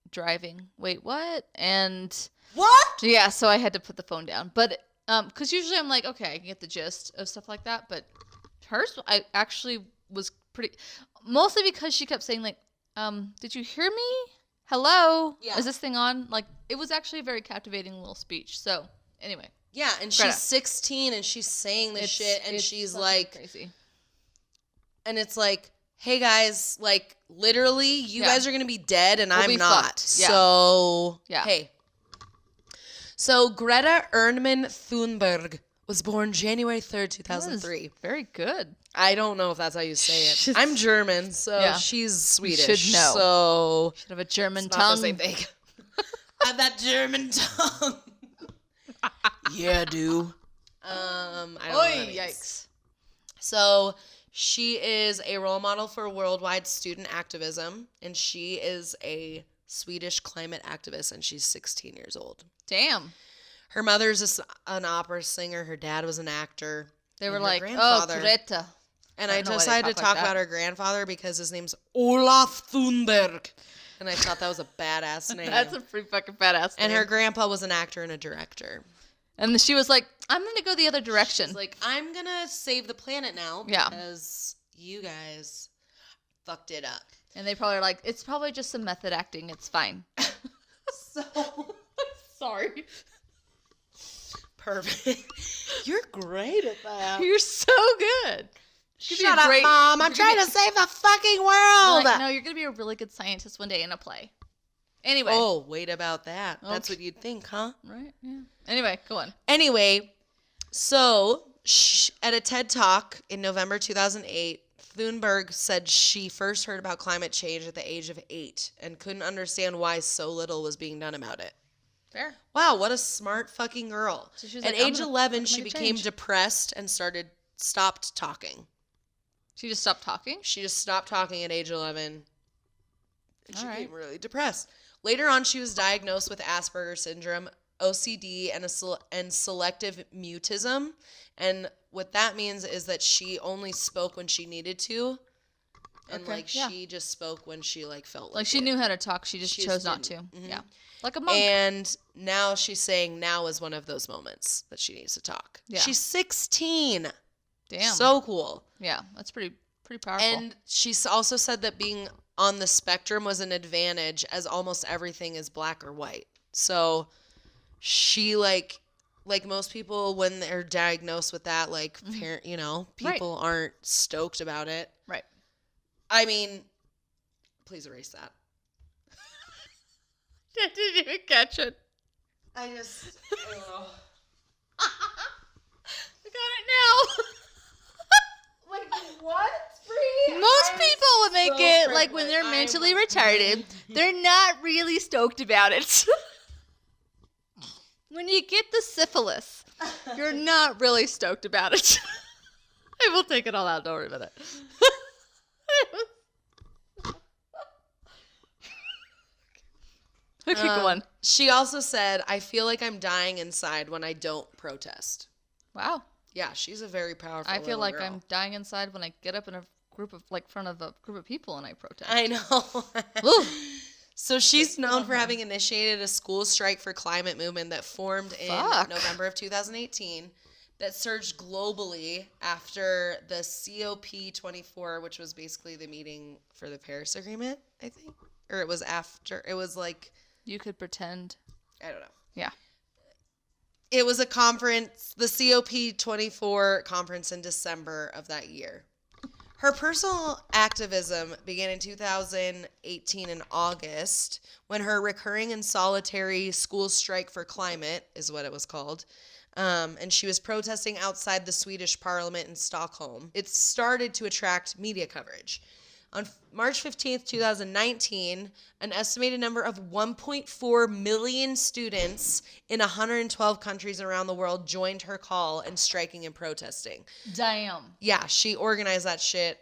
driving. Wait, what? And
what?
Yeah, so I had to put the phone down. But because usually I'm like, okay, I can get the gist of stuff like that, but hers, I actually was pretty, mostly because she kept saying, like, did you hear me? Hello?
Yeah.
Is this thing on? Like, it was actually a very captivating little speech. So, anyway.
Yeah, and
Greta.
she's 16 and she's saying this shit, and she's like,
crazy.
And it's like, hey guys, like, literally, you guys are going to be dead and I'm not.
Fucked. Yeah.
So,
yeah.
Hey. So, Greta Ernman Thunberg was born January 3rd, 2003.
Very good.
I don't know if that's how you say it. I'm German, so she's Swedish.
You should know.
So
should have a German
it's
tongue.
Not the same thing. I have that German tongue. Yeah, do. I don't know what that means.
Yikes.
So she is a role model for worldwide student activism, and she is a Swedish climate activist, and she's 16 years old.
Damn.
Her mother's an opera singer. Her dad was an actor.
They were like, oh, Greta.
And I
don't know
just
why they
had to
talk like
talk
that.
about her grandfather because his name's Olaf Thunberg. And I thought that was a badass name.
That's a pretty fucking badass
And
name.
her grandpa was an actor and a director.
And then she was like, I'm going to go the other direction.
She's like, I'm going to save the planet now
Yeah.
because you guys fucked it up.
And they probably are like, it's probably just some method acting. It's fine.
So
Sorry.
perfect. You're great at that.
You're so good.
Shut up, Mom. I'm trying to save the fucking world.
Like, no, you're going to be a really good scientist one day in a play. Anyway.
Oh, wait about that. That's
Okay.
what you'd think, huh?
Right? Yeah. Anyway, go on.
Anyway, so at a TED Talk in November 2008, Thunberg said she first heard about climate change at the age of 8 and couldn't understand why so little was being done about it.
Fair.
Wow, what a smart fucking girl.
So she was
At
like, I'm
age
gonna
11,
make
she
a
became
change.
depressed and stopped talking.
She just stopped talking?
She just stopped talking at age 11. And she
All right.
became really depressed. Later on, she was diagnosed with Asperger's syndrome, OCD, and selective mutism. And what that means is that she only spoke when she needed to. And,
Okay, yeah.
she just spoke when she, felt like
Like, she
it.
knew how to talk. She just
She
chose
just
not to.
didn't. Mhm.
Yeah. Like a monk.
And now she's saying now is one of those moments that she needs to talk.
Yeah.
She's 16.
Damn.
So cool.
Yeah, that's pretty powerful.
And she's also said that being on the spectrum was an advantage as almost everything is black or white. So she like most people when they're diagnosed with that, parent, people aren't stoked about it.
Right.
I mean, please erase that.
I didn't even catch it.
I just
I got it now.
what? Brie?
Most people would make
so
it when
privileged.
they're
I'm
mentally retarded. They're not really stoked about it. When you get the syphilis, you're not really stoked about it. I will take it all out. Don't worry about it. Okay, go on.
She also said, I feel like I'm dying inside when I don't protest.
Wow.
Yeah, she's a very powerful
I feel
little
like
girl.
I'm dying inside when I get up in a group of front of a group of people and I protest.
I know.
Ooh.
So she's known for having initiated a school strike for climate movement that formed in
Fuck.
November of 2018 that surged globally after the COP24, which was basically the meeting for the Paris Agreement, I think. Or it was after. It was
You could pretend.
I don't know.
Yeah.
It was a conference, the COP24 conference in December of that year. Her personal activism began in 2018 in August when her recurring and solitary school strike for climate is what it was called. And she was protesting outside the Swedish parliament in Stockholm. It started to attract media coverage. On March 15th, 2019, an estimated number of 1.4 million students in 112 countries around the world joined her call in striking and protesting.
Damn.
Yeah, she organized that shit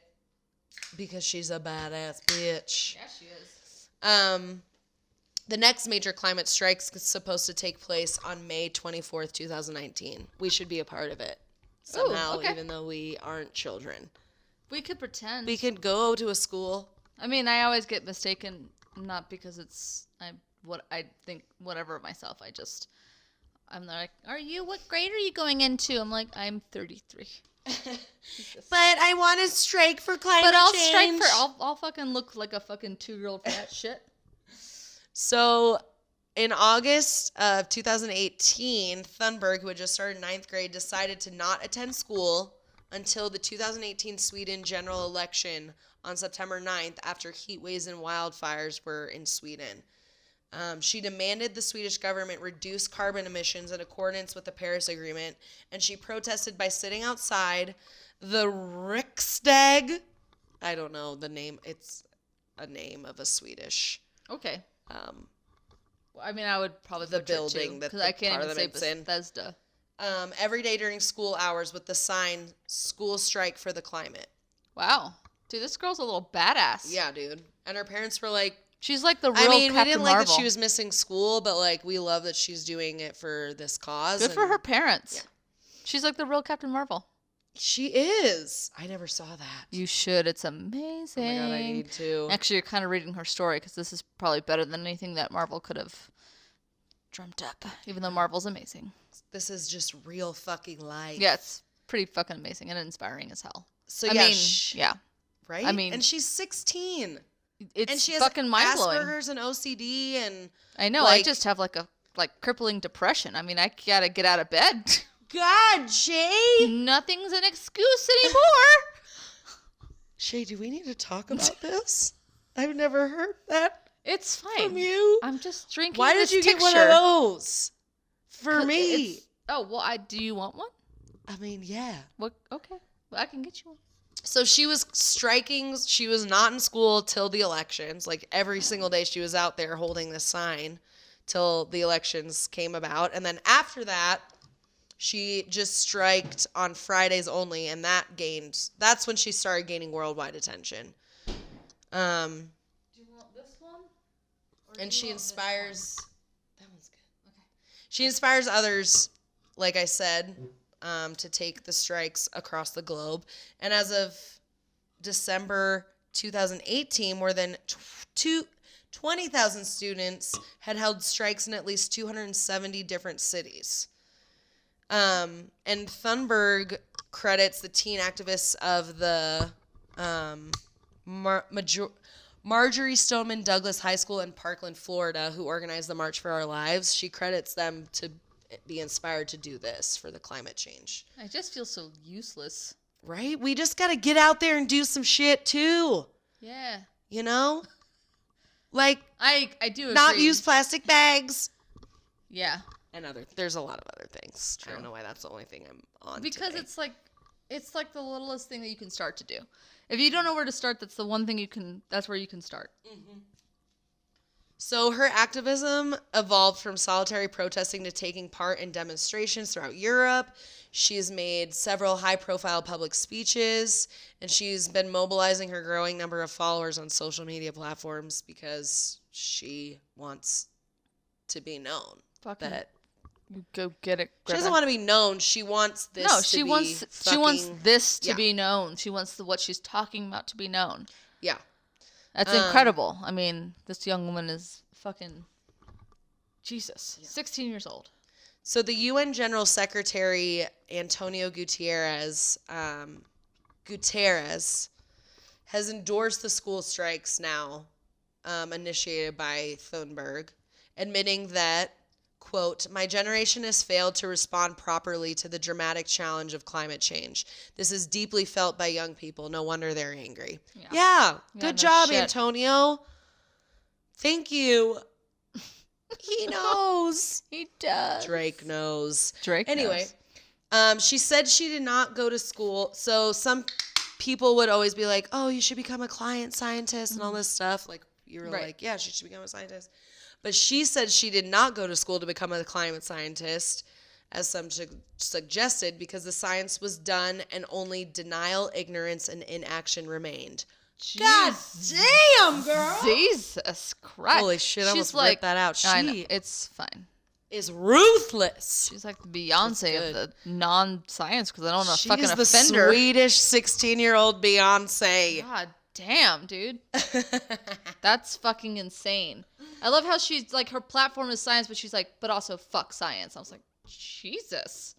because she's a badass bitch.
Yeah, she is.
The next major climate strike's supposed to take place on May 24th, 2019. We should be a part of it somehow,
okay.
even though we aren't children.
We could pretend.
We could go to a school.
I mean, I always get mistaken, not because what I think whatever of myself. I'm like, what grade are you going into? I'm like, I'm 33.
But I want to strike for climate
But I'll
change.
I'll fucking look like a fucking 2-year-old fat shit.
So in August of 2018, Thunberg, who had just started 9th grade, decided to not attend school until the 2018 Sweden general election on September 9th after heat waves and wildfires were in Sweden. She demanded the Swedish government reduce carbon emissions in accordance with the Paris Agreement, and she protested by sitting outside the Riksdag. I don't know the name. It's a name of a Swedish
Okay. I mean, I would probably
the
butcher it
building
too,
that
because
the
I can't even say
parliament's in.
Bethesda.
Every day during school hours with the sign "School Strike for the Climate."
Wow, dude, this girl's a little badass.
Yeah, dude. And her parents were like,
she's like the real
I mean,
Captain
we didn't like
Marvel.
that she was missing school, but we love that she's doing it for this cause.
Good for
and-
her parents.
Yeah.
She's like the real Captain Marvel.
She is. I never saw that.
You should. It's amazing.
Oh my god, I need to.
Actually, you're kind of reading her story because this is probably better than anything that Marvel could have dreamt up, even though Marvel's amazing.
This is just real fucking life.
Yeah, it's pretty fucking amazing and inspiring as hell.
So
yeah.
Right?
I mean,
and she's 16.
It's
and she has
fucking mind-blowing.
Asperger's and OCD and
I know, I just have like crippling depression. I mean, I gotta get out of bed.
God, Shay!
Nothing's an excuse anymore.
Shay, do we need to talk about this? I've never heard that.
It's fine.
From you?
I'm just drinking.
Why
this
did you
tincture.
get one of those? For me.
Oh, well, do you want one?
I mean, yeah.
What? Okay. Well, I can get you one.
So she was striking. She was not in school till the elections. Like every single day she was out there holding this sign till the elections came about. And then after that, she just striked on Fridays only. And that's when she started gaining worldwide attention.
Do you want this one?
And she inspires. That one's good. Okay. She inspires others, like I said, to take the strikes across the globe. And as of December 2018, more than 20,000 students had held strikes in at least 270 different cities. And Thunberg credits the teen activists of the Marjorie Stoneman Douglas High School in Parkland, Florida, who organized the March for Our Lives. She credits them to be inspired to do this for the climate change.
I just feel so useless.
Right? We just got to get out there and do some shit too.
Yeah.
You know? Like,
I do agree.
Not use plastic bags.
Yeah.
And there's a lot of other things.
True.
I don't know why that's the only thing I'm on
because
today.
it's like the littlest thing that you can start to do. If you don't know where to start, that's the one thing that's where you can start.
Mm-hmm. So her activism evolved from solitary protesting to taking part in demonstrations throughout Europe. She's made several high-profile public speeches, and she's been mobilizing her growing number of followers on social media platforms because she wants to be known.
Go get it, Greta.
She doesn't want to be known. She wants this
she wants this to be known. She wants what she's talking about to be known.
Yeah.
That's incredible. I mean, this young woman is fucking Jesus. Yeah. 16 years old.
So the UN General Secretary Antonio Guterres has endorsed the school strikes now initiated by Thunberg, admitting that, quote, "My generation has failed to respond properly to the dramatic challenge of climate change. This is deeply felt by young people. No wonder they're angry." Yeah. Good job, shit. Antonio. Thank you. He knows.
He does.
Drake knows.
Anyway,
she said she did not go to school. So some people would always be like, "Oh, you should become a climate scientist," and all this stuff. Like, you were like, "Yeah, she should become a scientist." But she said she did not go to school to become a climate scientist, as some suggested, because the science was done and only denial, ignorance, and inaction remained.
Jeez.
God damn, girl!
Jesus Christ!
Holy shit! I almost ripped that out. She
it's fine.
Is ruthless.
She's like the Beyonce of the non-science because I don't know.
She
fucking
is the
offender.
Swedish 16-year-old Beyonce.
God damn, dude. That's fucking insane. I love how she's like, her platform is science, but she's like, but also fuck science. I was like, Jesus.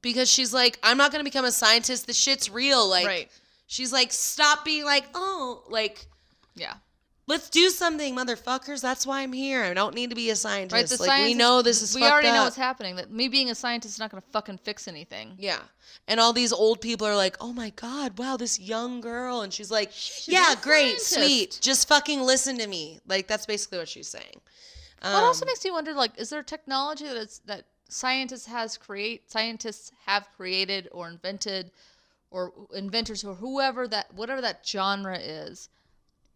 Because she's like, I'm not going to become a scientist. This shit's real. Like, she's like, stop being like, oh, like,
yeah.
Let's do something, motherfuckers. That's why I'm here. I don't need to be a scientist.
Right,
like, we know this is fucked up.
We already know what's happening. That me being a scientist is not going to fucking fix anything.
Yeah. And all these old people are like, oh my God, wow, this young girl. And she's like, yeah, great, sweet. Just fucking listen to me. Like, that's basically what she's saying.
Well, it also makes me wonder, like, is there technology that scientists have created or invented, or inventors or whatever that genre is,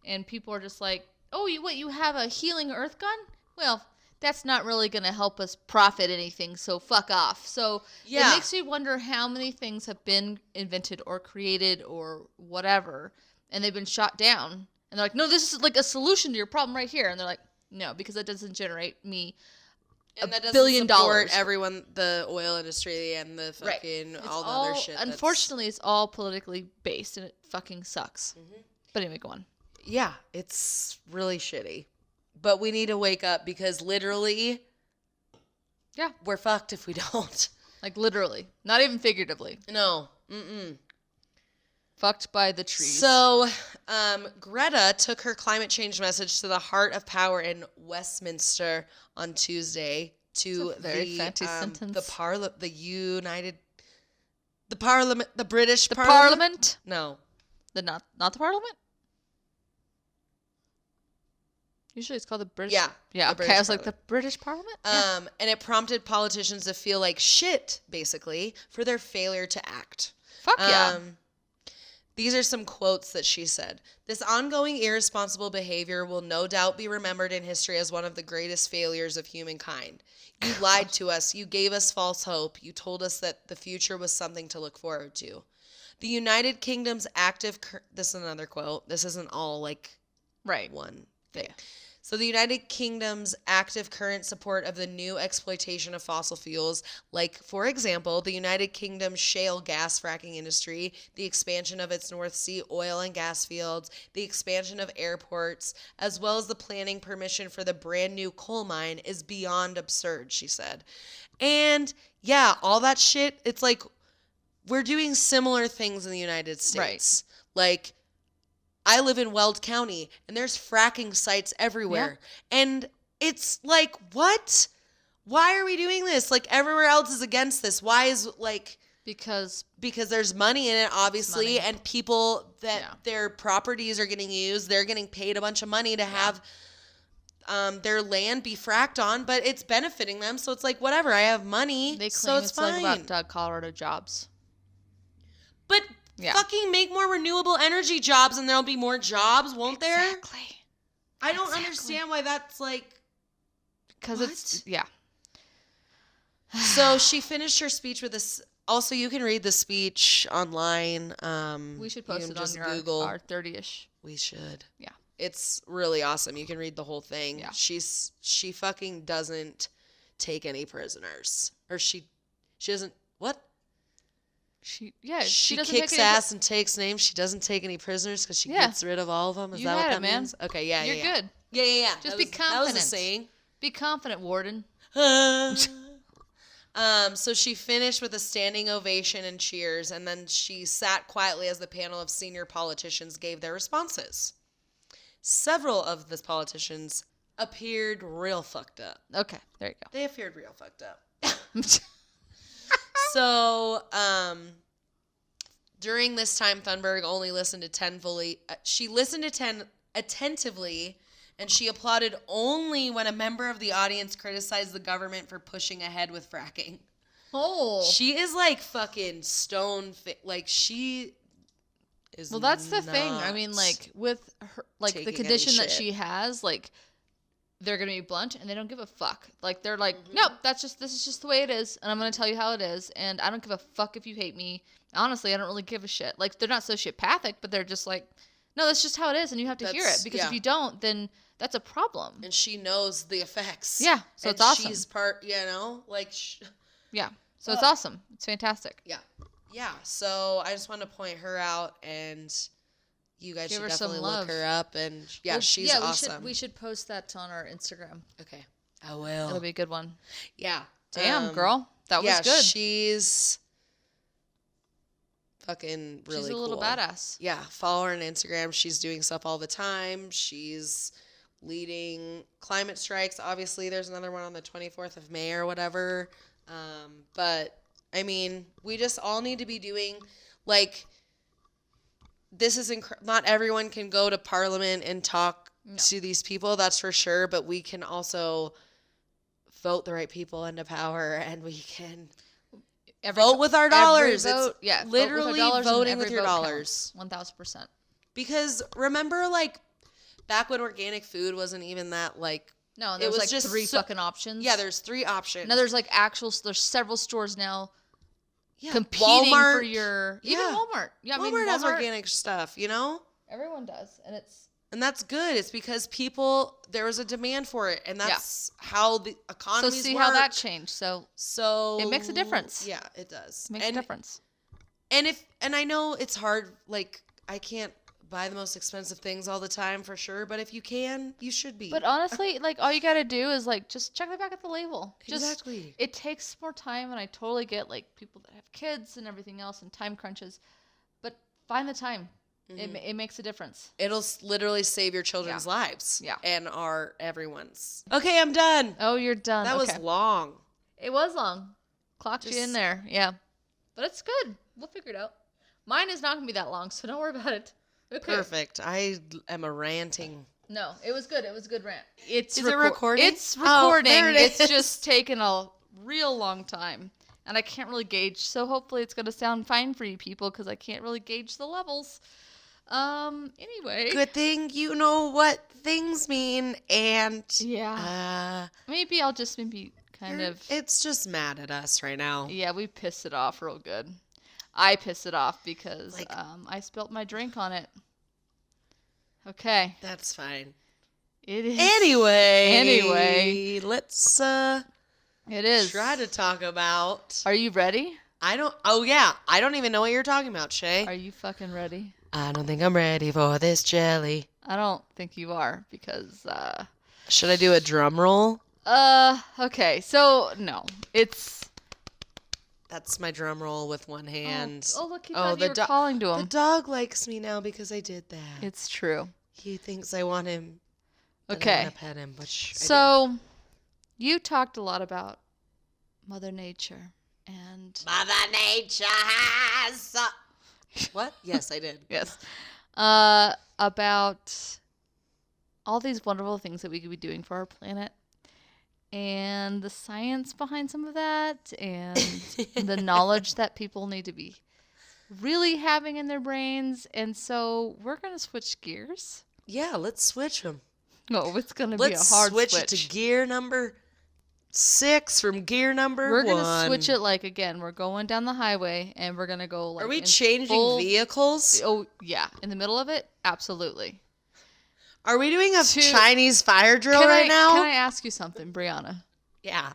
and people are just like, oh, you have a healing earth gun? Well, that's not really going to help us profit anything, so fuck off. So it makes me wonder how many things have been invented or created or whatever, and they've been shot down. And they're like, no, this is like a solution to your problem right here. And they're like, no, because that doesn't generate me
And that doesn't
billion
support
dollars.
everyone, the oil industry and the fucking all the other shit.
Unfortunately, it's all politically based, and it fucking sucks. Mm-hmm. But anyway, go on.
Yeah, it's really shitty. But we need to wake up because literally, we're fucked if we don't.
Like literally, not even figuratively.
No. Mm-mm.
Fucked by the trees.
So, Greta took her climate change message to the Heart of Power in Westminster on Tuesday to the British
Parliament.
No,
not the Parliament. Usually it's called the British.
Yeah.
Okay, I was like the British Parliament.
And it prompted politicians to feel like shit, basically, for their failure to act.
Fuck yeah.
These are some quotes that she said. This ongoing irresponsible behavior will no doubt be remembered in history as one of the greatest failures of humankind. You lied to us. You gave us false hope. You told us that the future was something to look forward to. The United Kingdom's active... this is another quote. This isn't all one thing. Yeah. So the United Kingdom's active current support of the new exploitation of fossil fuels, like, for example, the United Kingdom's shale gas fracking industry, the expansion of its North Sea oil and gas fields, the expansion of airports, as well as the planning permission for the brand new coal mine is beyond absurd, she said. And, yeah, all that shit, it's like, we're doing similar things in the United States. Right. Like, I live in Weld County, and there's fracking sites everywhere. Yeah. And it's like, what? Why are we doing this? Like, everywhere else is against this. Why is, like... Because there's money in it, obviously, and people that their properties are getting used, they're getting paid a bunch of money to have their land be fracked on, but it's benefiting them, so it's like, whatever, I have money,
they claim
so it's fine.
Like about Colorado jobs.
But... yeah. Fucking make more renewable energy jobs and there'll be more jobs, won't there?
Exactly.
I don't understand why that's like...
because it's... yeah.
So she finished her speech with this... Also, you can read the speech online.
We should post it on Google. Our 30-ish.
We should.
Yeah.
It's really awesome. You can read the whole thing.
Yeah.
She fucking doesn't take any prisoners. Or she doesn't... What? She kicks ass and takes names. She doesn't take any prisoners because she gets rid of all of them. Is that what that means? Okay, yeah,
You're good.
Yeah.
Just be confident.
That was the saying.
Be confident, Warden.
So she finished with a standing ovation and cheers, and then she sat quietly as the panel of senior politicians gave their responses. Several of the politicians appeared real fucked up.
Okay, there you go.
They appeared real fucked up. So, during this time, Thunberg only listened to 10 fully. She listened to 10 attentively, and she applauded only when a member of the audience criticized the government for pushing ahead with fracking.
Oh.
She is like fucking like she is.
Well, that's the thing. I mean, like with her, like the condition that she has, like. They're going to be blunt and they don't give a fuck. Like, they're like, nope, this is just the way it is. And I'm going to tell you how it is. And I don't give a fuck if you hate me. Honestly, I don't really give a shit. Like, they're not sociopathic, but they're just like, no, that's just how it is. And you have to hear it. Because if you don't, then that's a problem.
And she knows the effects.
Yeah. So it's awesome.
She's part, like.
Yeah. So it's awesome. It's fantastic.
Yeah. Yeah. So I just want to point her out and... you guys should definitely look her up, and she's awesome.
We should post that on our Instagram.
Okay, I will.
It'll be a good one.
Yeah.
Damn, girl, that was good.
She's fucking really cool.
She's a little badass.
Yeah, follow her on Instagram. She's doing stuff all the time. She's leading climate strikes. Obviously, there's another one on the 24th of May or whatever. But I mean, we just all need to be doing like. This is not everyone can go to Parliament and talk to these people, that's for sure. But we can also vote the right people into power, and we can vote with our dollars. Literally voting with your dollars.
1,000%.
Because remember, like back when organic food wasn't even that like.
No, there was like just 3 fucking options.
Yeah, there's 3 options.
Now there's like there's several stores now. Yeah, competing Walmart, for your even Walmart. Yeah,
Walmart has organic stuff, you know.
Everyone does, and
And that's good. It's because there was a demand for it, and that's how the economies
So see
work.
how that changed.
So
it makes a difference.
Yeah, it does.
It makes a difference.
And I know it's hard. Like, I can't buy the most expensive things all the time for sure, but if you can, you should be.
But honestly, like, all you gotta do is like just check the back at the label.
Exactly.
It takes more time, and I totally get like people that have kids and everything else and time crunches, but find the time. Mm-hmm. It makes a difference.
It'll literally save your children's lives.
Yeah.
And everyone's. Okay, I'm done.
Oh, you're done.
That was long.
It was long. Clocked you in there. Yeah. But it's good. We'll figure it out. Mine is not going to be that long, so don't worry about it. Okay.
Perfect. I am a ranting.
No, it was good. It was a good rant.
Is it recording?
It's recording.
There it is.
It's just taken a real long time. And I can't really gauge, so hopefully it's going to sound fine for you people because I can't really gauge the levels. Anyway.
Good thing you know what things mean, and
maybe I'll just kind of.
It's just mad at us right now.
Yeah, we pissed it off real good. I pissed it off because I spilt my drink on it. Okay.
That's fine.
It is.
Anyway, let's
it is.
Try to talk about.
Are you ready?
I don't even know what you're talking about, Shay.
Are you fucking ready?
I don't think I'm ready for this jelly.
I don't think you are because
should I do a drum roll?
Okay. So no.
That's my drum roll with one hand.
Oh look, you were calling to him.
The dog likes me now because I did that.
It's true.
He thinks I want him.
Okay.
I want to pet him, but
so you talked a lot about Mother Nature and
Mother Nature has. What? Yes, I did.
Yes. About all these wonderful things that we could be doing for our planet and the science behind some of that and the knowledge that people need to be really having in their brains. And so we're going to switch gears.
Yeah, let's switch them.
Oh, it's going to be a hard switch.
Let's switch to gear number 6 from gear number 1.
We're going to switch it again, we're going down the highway and we're going to go
Are we changing vehicles?
Oh, yeah. In the middle of it? Absolutely.
Are we doing a Chinese fire drill right now?
Can I ask you something, Brianna?
Yeah.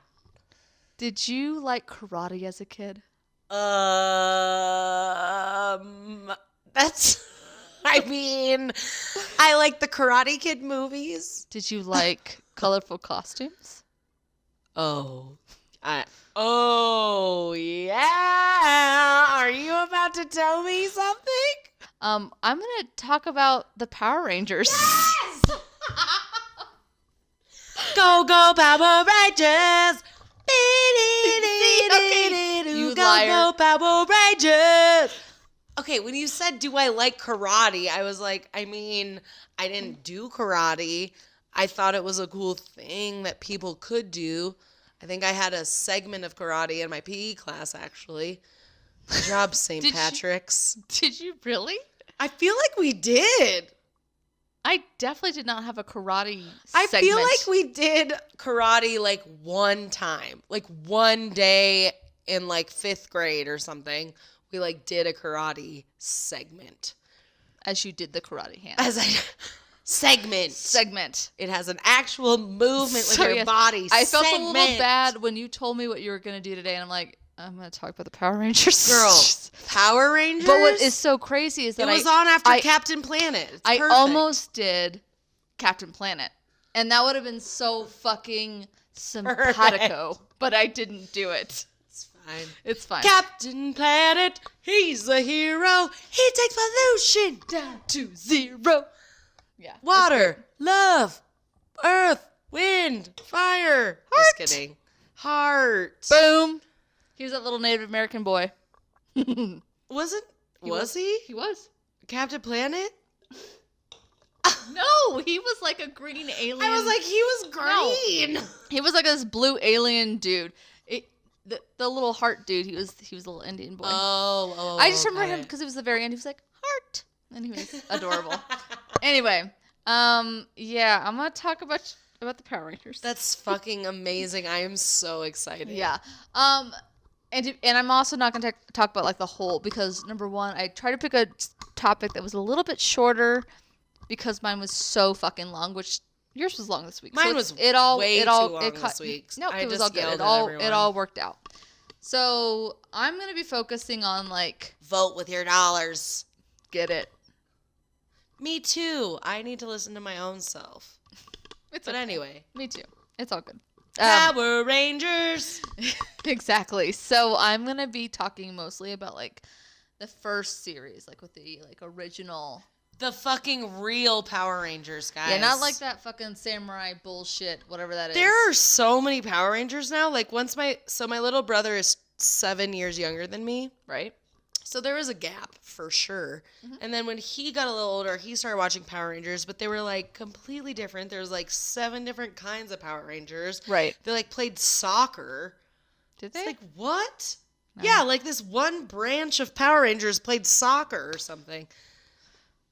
Did you like karate as a kid?
That's... I mean, I like the Karate Kid movies.
Did you like colorful costumes?
Oh, yeah. Are you about to tell me something?
I'm going to talk about the Power Rangers.
Yes! Go, go, Power Rangers!
You
go,
liar.
Go, Power Rangers! Okay, when you said, do I like karate, I was like, I mean, I didn't do karate. I thought it was a cool thing that people could do. I think I had a segment of karate in my PE class, actually. Good job, St. Patrick's.
Did you really?
I feel like we did.
I definitely did not have a karate
I
segment.
feel like we did karate one time. One day in 5th grade or something. We did a karate segment.
As you did the karate hand. Segment. It
has an actual movement with your body.
I felt a little bad when you told me what you were going to do today. And I'm like, I'm going to talk about the Power Rangers.
Girl, Power Rangers?
But what is so crazy is that
it was on after Captain Planet. It's
I
perfect.
almost did Captain Planet. And that would have been so fucking simpatico. But I didn't do it. It's fine.
Captain Planet, he's a hero. He takes pollution
down to 0. Yeah.
Water, love, earth, wind, fire.
Heart.
Just kidding. Heart.
Boom. He was that little Native American boy.
Was he?
He was.
Captain Planet?
No, he was like a green alien.
I was like, he was green.
No. He was like this blue alien dude. The little heart dude, he was a little Indian boy.
Oh.
I just remember him because it was the very end. He was like, heart. And he was adorable. Anyway, yeah, I'm going to talk about the Power Rangers.
That's fucking amazing. I am so excited.
Yeah. And I'm also not going to talk about the whole, because number one, I tried to pick a topic that was a little bit shorter because mine was so fucking long, which yours was long this week.
Mine
so
was
it all,
way
it
too
all,
long
it
this week.
No,
I
it was
just
all good.
yelled
It
at
all,
everyone.
it all worked out. So I'm going to be focusing on like.
Vote with your dollars.
Get it.
Me too. I need to listen to my own self.
But
okay. Anyway.
Me too. It's all good.
Power Rangers.
Exactly. So I'm going to be talking mostly about like the first series, like with the like original.
The fucking real Power Rangers, guys.
Yeah, not like that fucking samurai bullshit, whatever that is.
There are so many Power Rangers now. Like my little brother is 7 years younger than me.
Right.
So there was a gap for sure.
Mm-hmm.
And then when he got a little older, he started watching Power Rangers, but they were like completely different. There's like 7 different kinds of Power Rangers.
Right.
They like played soccer.
Did they?
It's like, what?
No.
Yeah, like this one branch of Power Rangers played soccer or something.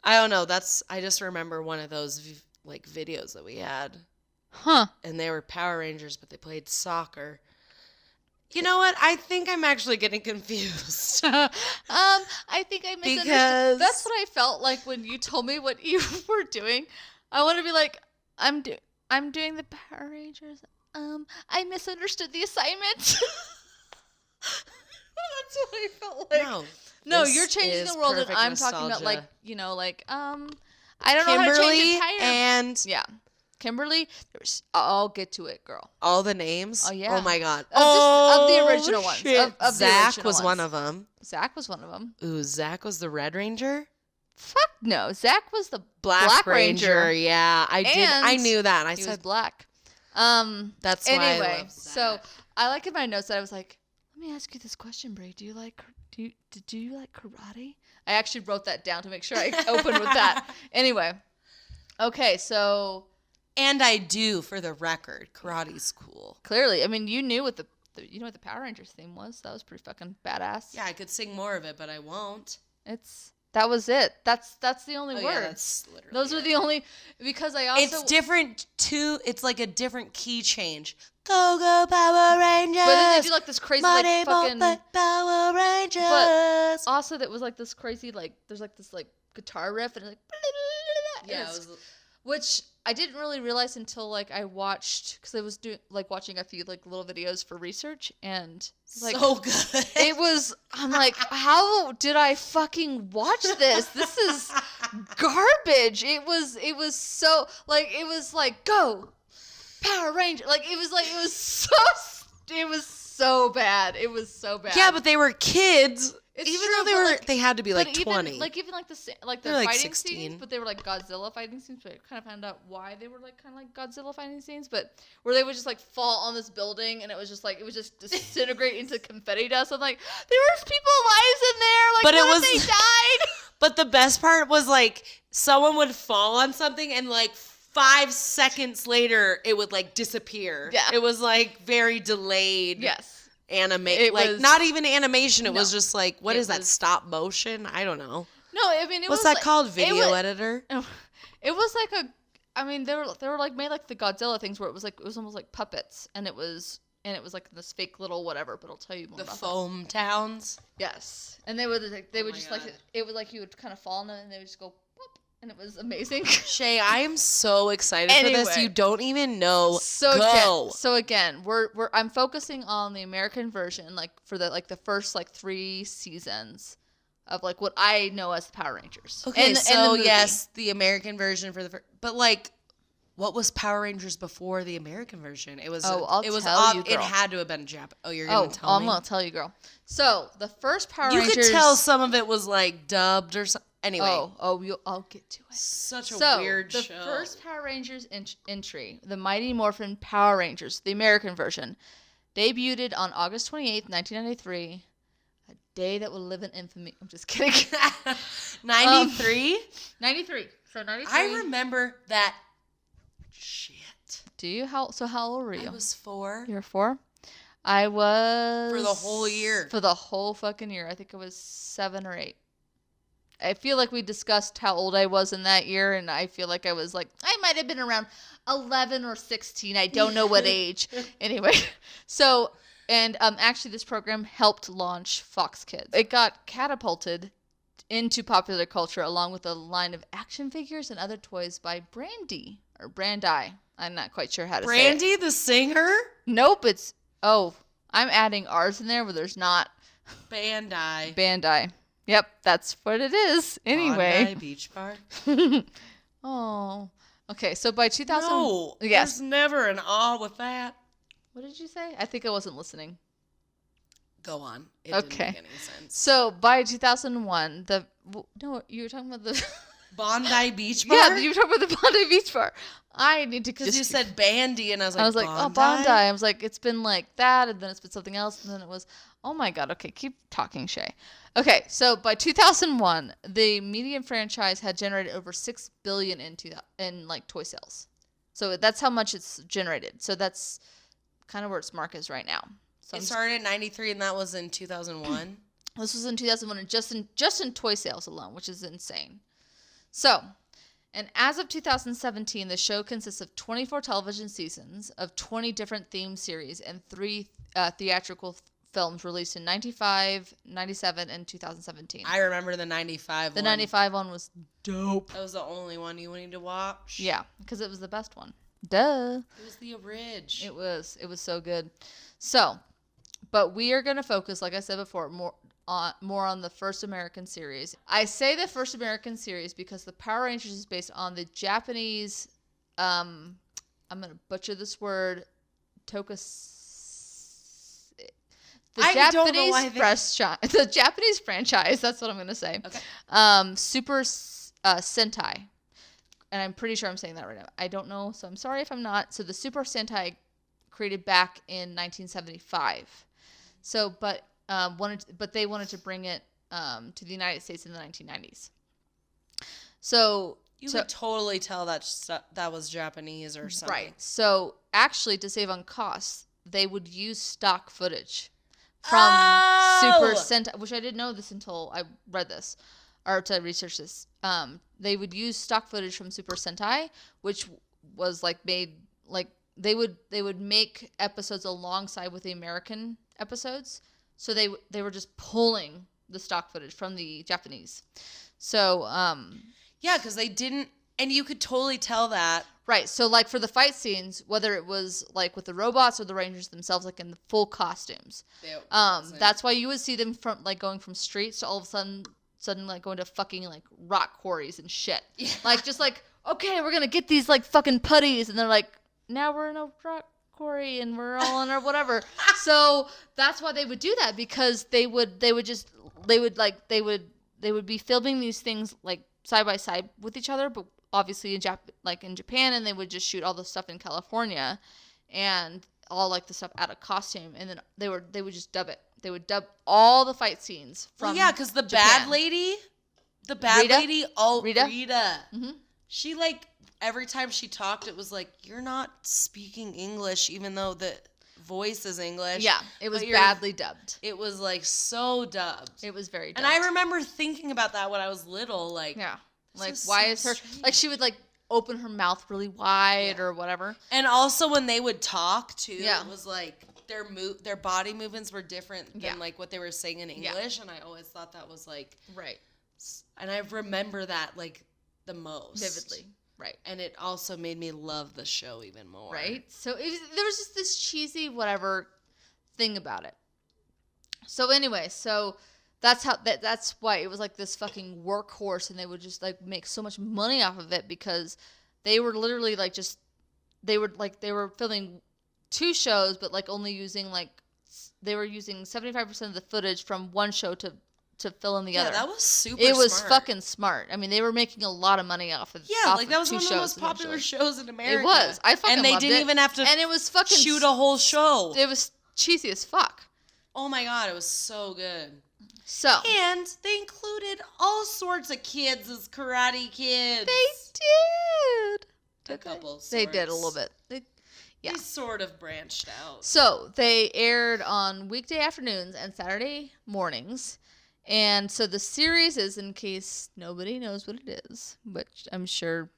I don't know. I just remember one of those like videos that we had.
Huh.
And they were Power Rangers, but they played soccer. You know what? I think I'm actually getting confused.
I think I misunderstood.
Because
that's what I felt like when you told me what you were doing. I want to be like, I'm doing the Power Rangers. I misunderstood the assignment. That's what I felt like. No, you're changing the world, and I'm talking about like, you know, like I don't know how to change a tire.
And
yeah. Kimberly, I'll get to it, girl.
All the names?
Oh, yeah.
Oh, my God.
Of the original ones. Of
Zach
the original
was
ones.
one of them.
Zach was one of them.
Ooh, Zach was the Red Ranger?
Fuck no. Zach was the
Black
Ranger.
Yeah, I knew that. I
he
said
was black.
That's why I love Zach.
So I like in my notes that I was like, let me ask you this question, Brie. Do you like karate? I actually wrote that down to make sure I opened with that. Anyway. Okay, so...
And I do, for the record. Karate's cool.
Clearly. I mean, you knew what the Power Rangers theme was. That was pretty fucking badass.
Yeah, I could sing more of it, but I won't.
That was it. That's the only word.
Yeah, that's literally
Those are the only, because I also...
It's different too. It's like a different key change. Go Power Rangers!
But then they do like this crazy like fucking...
Power Rangers!
But also that was like this crazy like, there's like this like guitar riff and it's like...
Yeah,
which I didn't really realize until like I watched, because I was watching a few like little videos for research, and like
so good.
It was. I'm like, how did I fucking watch this? This is garbage. It was so like it was like go Power Ranger. Like it was so bad. It was so bad.
Yeah, but they were kids.
It's
even
true,
though they had to be like 20.
Even like the
They're like
fighting
16.
scenes, but they were like Godzilla fighting scenes. But I kind of found out why they were like kind of like Godzilla fighting scenes, but where they would just like fall on this building and it was just disintegrate into confetti dust. I'm like, there was people's lives in there. Like, but they died.
But the best part was like someone would fall on something and like 5 seconds later it would like disappear.
Yeah,
it was like very delayed.
Yes.
Not even animation. It was just like, what is that, stop motion? I don't know.
No, I mean,
what's that called? Video editor?
It was like they were like made like the Godzilla things where it was almost like puppets, and it was like this fake little whatever. But I'll tell you more about
the foam towns.
Yes, and they would just God. Like it was like you would kind of fall in it, and they would just go. And it was amazing.
Shay, I am so excited for this. You don't even know.
So again, I'm focusing on the American version, like for the first like 3 seasons of like what I know as the Power Rangers.
Okay, so yes, the American version but like, what was Power Rangers before the American version? It was.
I'll tell you, girl.
It had to have been Japan. Oh, you're gonna tell me.
I'm gonna tell you, girl. So the first Power Rangers.
You could tell some of it was like dubbed or something. Anyway.
I'll get to it.
Such a weird show.
The first Power Rangers entry, the Mighty Morphin Power Rangers, the American version, debuted on August 28th, 1993. A day that will live in infamy. I'm just kidding.
93?
93. So 93.
I remember that shit.
Do you? How old were you?
I was 4.
You were 4? I was...
For the whole year.
For the whole fucking year. I think it was 7 or 8. I feel like we discussed how old I was in that year, and I feel like I was like, I might have been around 11 or 16. I don't know what age. Anyway, so, and actually this program helped launch Fox Kids. It got catapulted into popular culture, along with a line of action figures and other toys by Brandi. I'm not quite sure how to say it.
Brandy, the singer?
Nope, it's... Oh, I'm adding R's in there where there's not.
Bandai.
Yep, that's what it is. Anyway.
Bondi Beach Bar?
Oh. Okay, so by 2000...
No,
yes.
There's never an awe with that.
What did you say? I think I wasn't listening.
Go on. It
Okay.
didn't make any sense.
So by 2001, no, you were talking about the...
Bondi Beach Bar?
Yeah, you were talking about the Bondi Beach Bar. I need to...
Because you said Bandy, and I was like, Bondi?
oh, Bondi. I was like, it's been like that, and then it's been something else, and then it was... Oh my God. Okay, keep talking, Shay. Okay, so by 2001, the medium franchise had generated over $6 billion in like toy sales. So that's how much it's generated. So that's kind of where its mark is right now. So
It started in 93, and that was in 2001?
This was in 2001, and just in toy sales alone, which is insane. So, and as of 2017, the show consists of 24 television seasons of 20 different theme series and 3 theatrical films released in 95, 97, and 2017.
I remember the 95
The
one.
95 one was dope.
That was the only one you wanted to watch?
Yeah, because it was the best one. Duh.
It was the orig.
It was so good. So, but we are going to focus, like I said before, more on the first American series. I say the first American series because the Power Rangers is based on the Japanese, I'm going to butcher this word, the Japanese franchise, that's what I'm going to say.
Okay.
Super Sentai. And I'm pretty sure I'm saying that right now. I don't know, so I'm sorry if I'm not. So the Super Sentai created back in 1975. So, but they wanted to bring it to the United States in the 1990s. So
You could totally tell that was Japanese or something.
Right. So actually, to save on costs, they would use stock footage from Super Sentai, which I didn't know this until I read this or to research this. They would use stock footage from Super Sentai, which was like made like they would make episodes alongside with the American episodes. So they were just pulling the stock footage from the Japanese. So
yeah, because they didn't, and you could totally tell that.
Right. So like for the fight scenes, whether it was like with the robots or the Rangers themselves, like in the full costumes, that's why you would see them from like going from streets to all of a sudden like going to fucking like rock quarries and shit. Yeah. Like just like, okay, we're gonna get these like fucking putties, and they're like, now we're in a rock quarry and we're all on our whatever. So that's why they would do that, because they would be filming these things like side by side with each other, but obviously in Japan, and they would just shoot all the stuff in California and all like the stuff out of costume, and then they would just dub it. They would dub all the fight scenes from
because the
Japan.
bad lady, Rita? Rita.
Mm-hmm.
She like every time she talked, it was like, you're not speaking English, even though the voice is English.
Yeah, it was badly dubbed.
It was like so dubbed.
It was very dubbed.
And I remember thinking about that when I was little, like,
yeah, like why is her like she would like open her mouth really wide or whatever.
And also when they would talk too,
yeah.
It was like their body movements were different than like what they were saying in English, and I always thought that was like
right.
And I remember that like the most
vividly. Right.
And it also made me love the show even more.
Right. So there was just this cheesy whatever thing about it. So anyway, that's why it was like this fucking workhorse, and they would just like make so much money off of it, because they were literally like they were filming 2 shows, but like only using they were using 75% of the footage from one show to fill in the other.
Yeah, that was super
smart. It was
smart.
fucking smart. I mean, they were making a lot of money off of
that was
2
one of the most popular shows in America.
It was. I fucking
loved it.
loved
And they didn't even have to
and it was fucking
shoot a whole show.
It was cheesy as fuck.
Oh my God, it was so good.
So.
And they included all sorts of kids as karate kids.
They did.
A couple sorts.
They did a little bit. They
sort of branched out.
So they aired on weekday afternoons and Saturday mornings. And so the series is, in case nobody knows what it is, which I'm sure.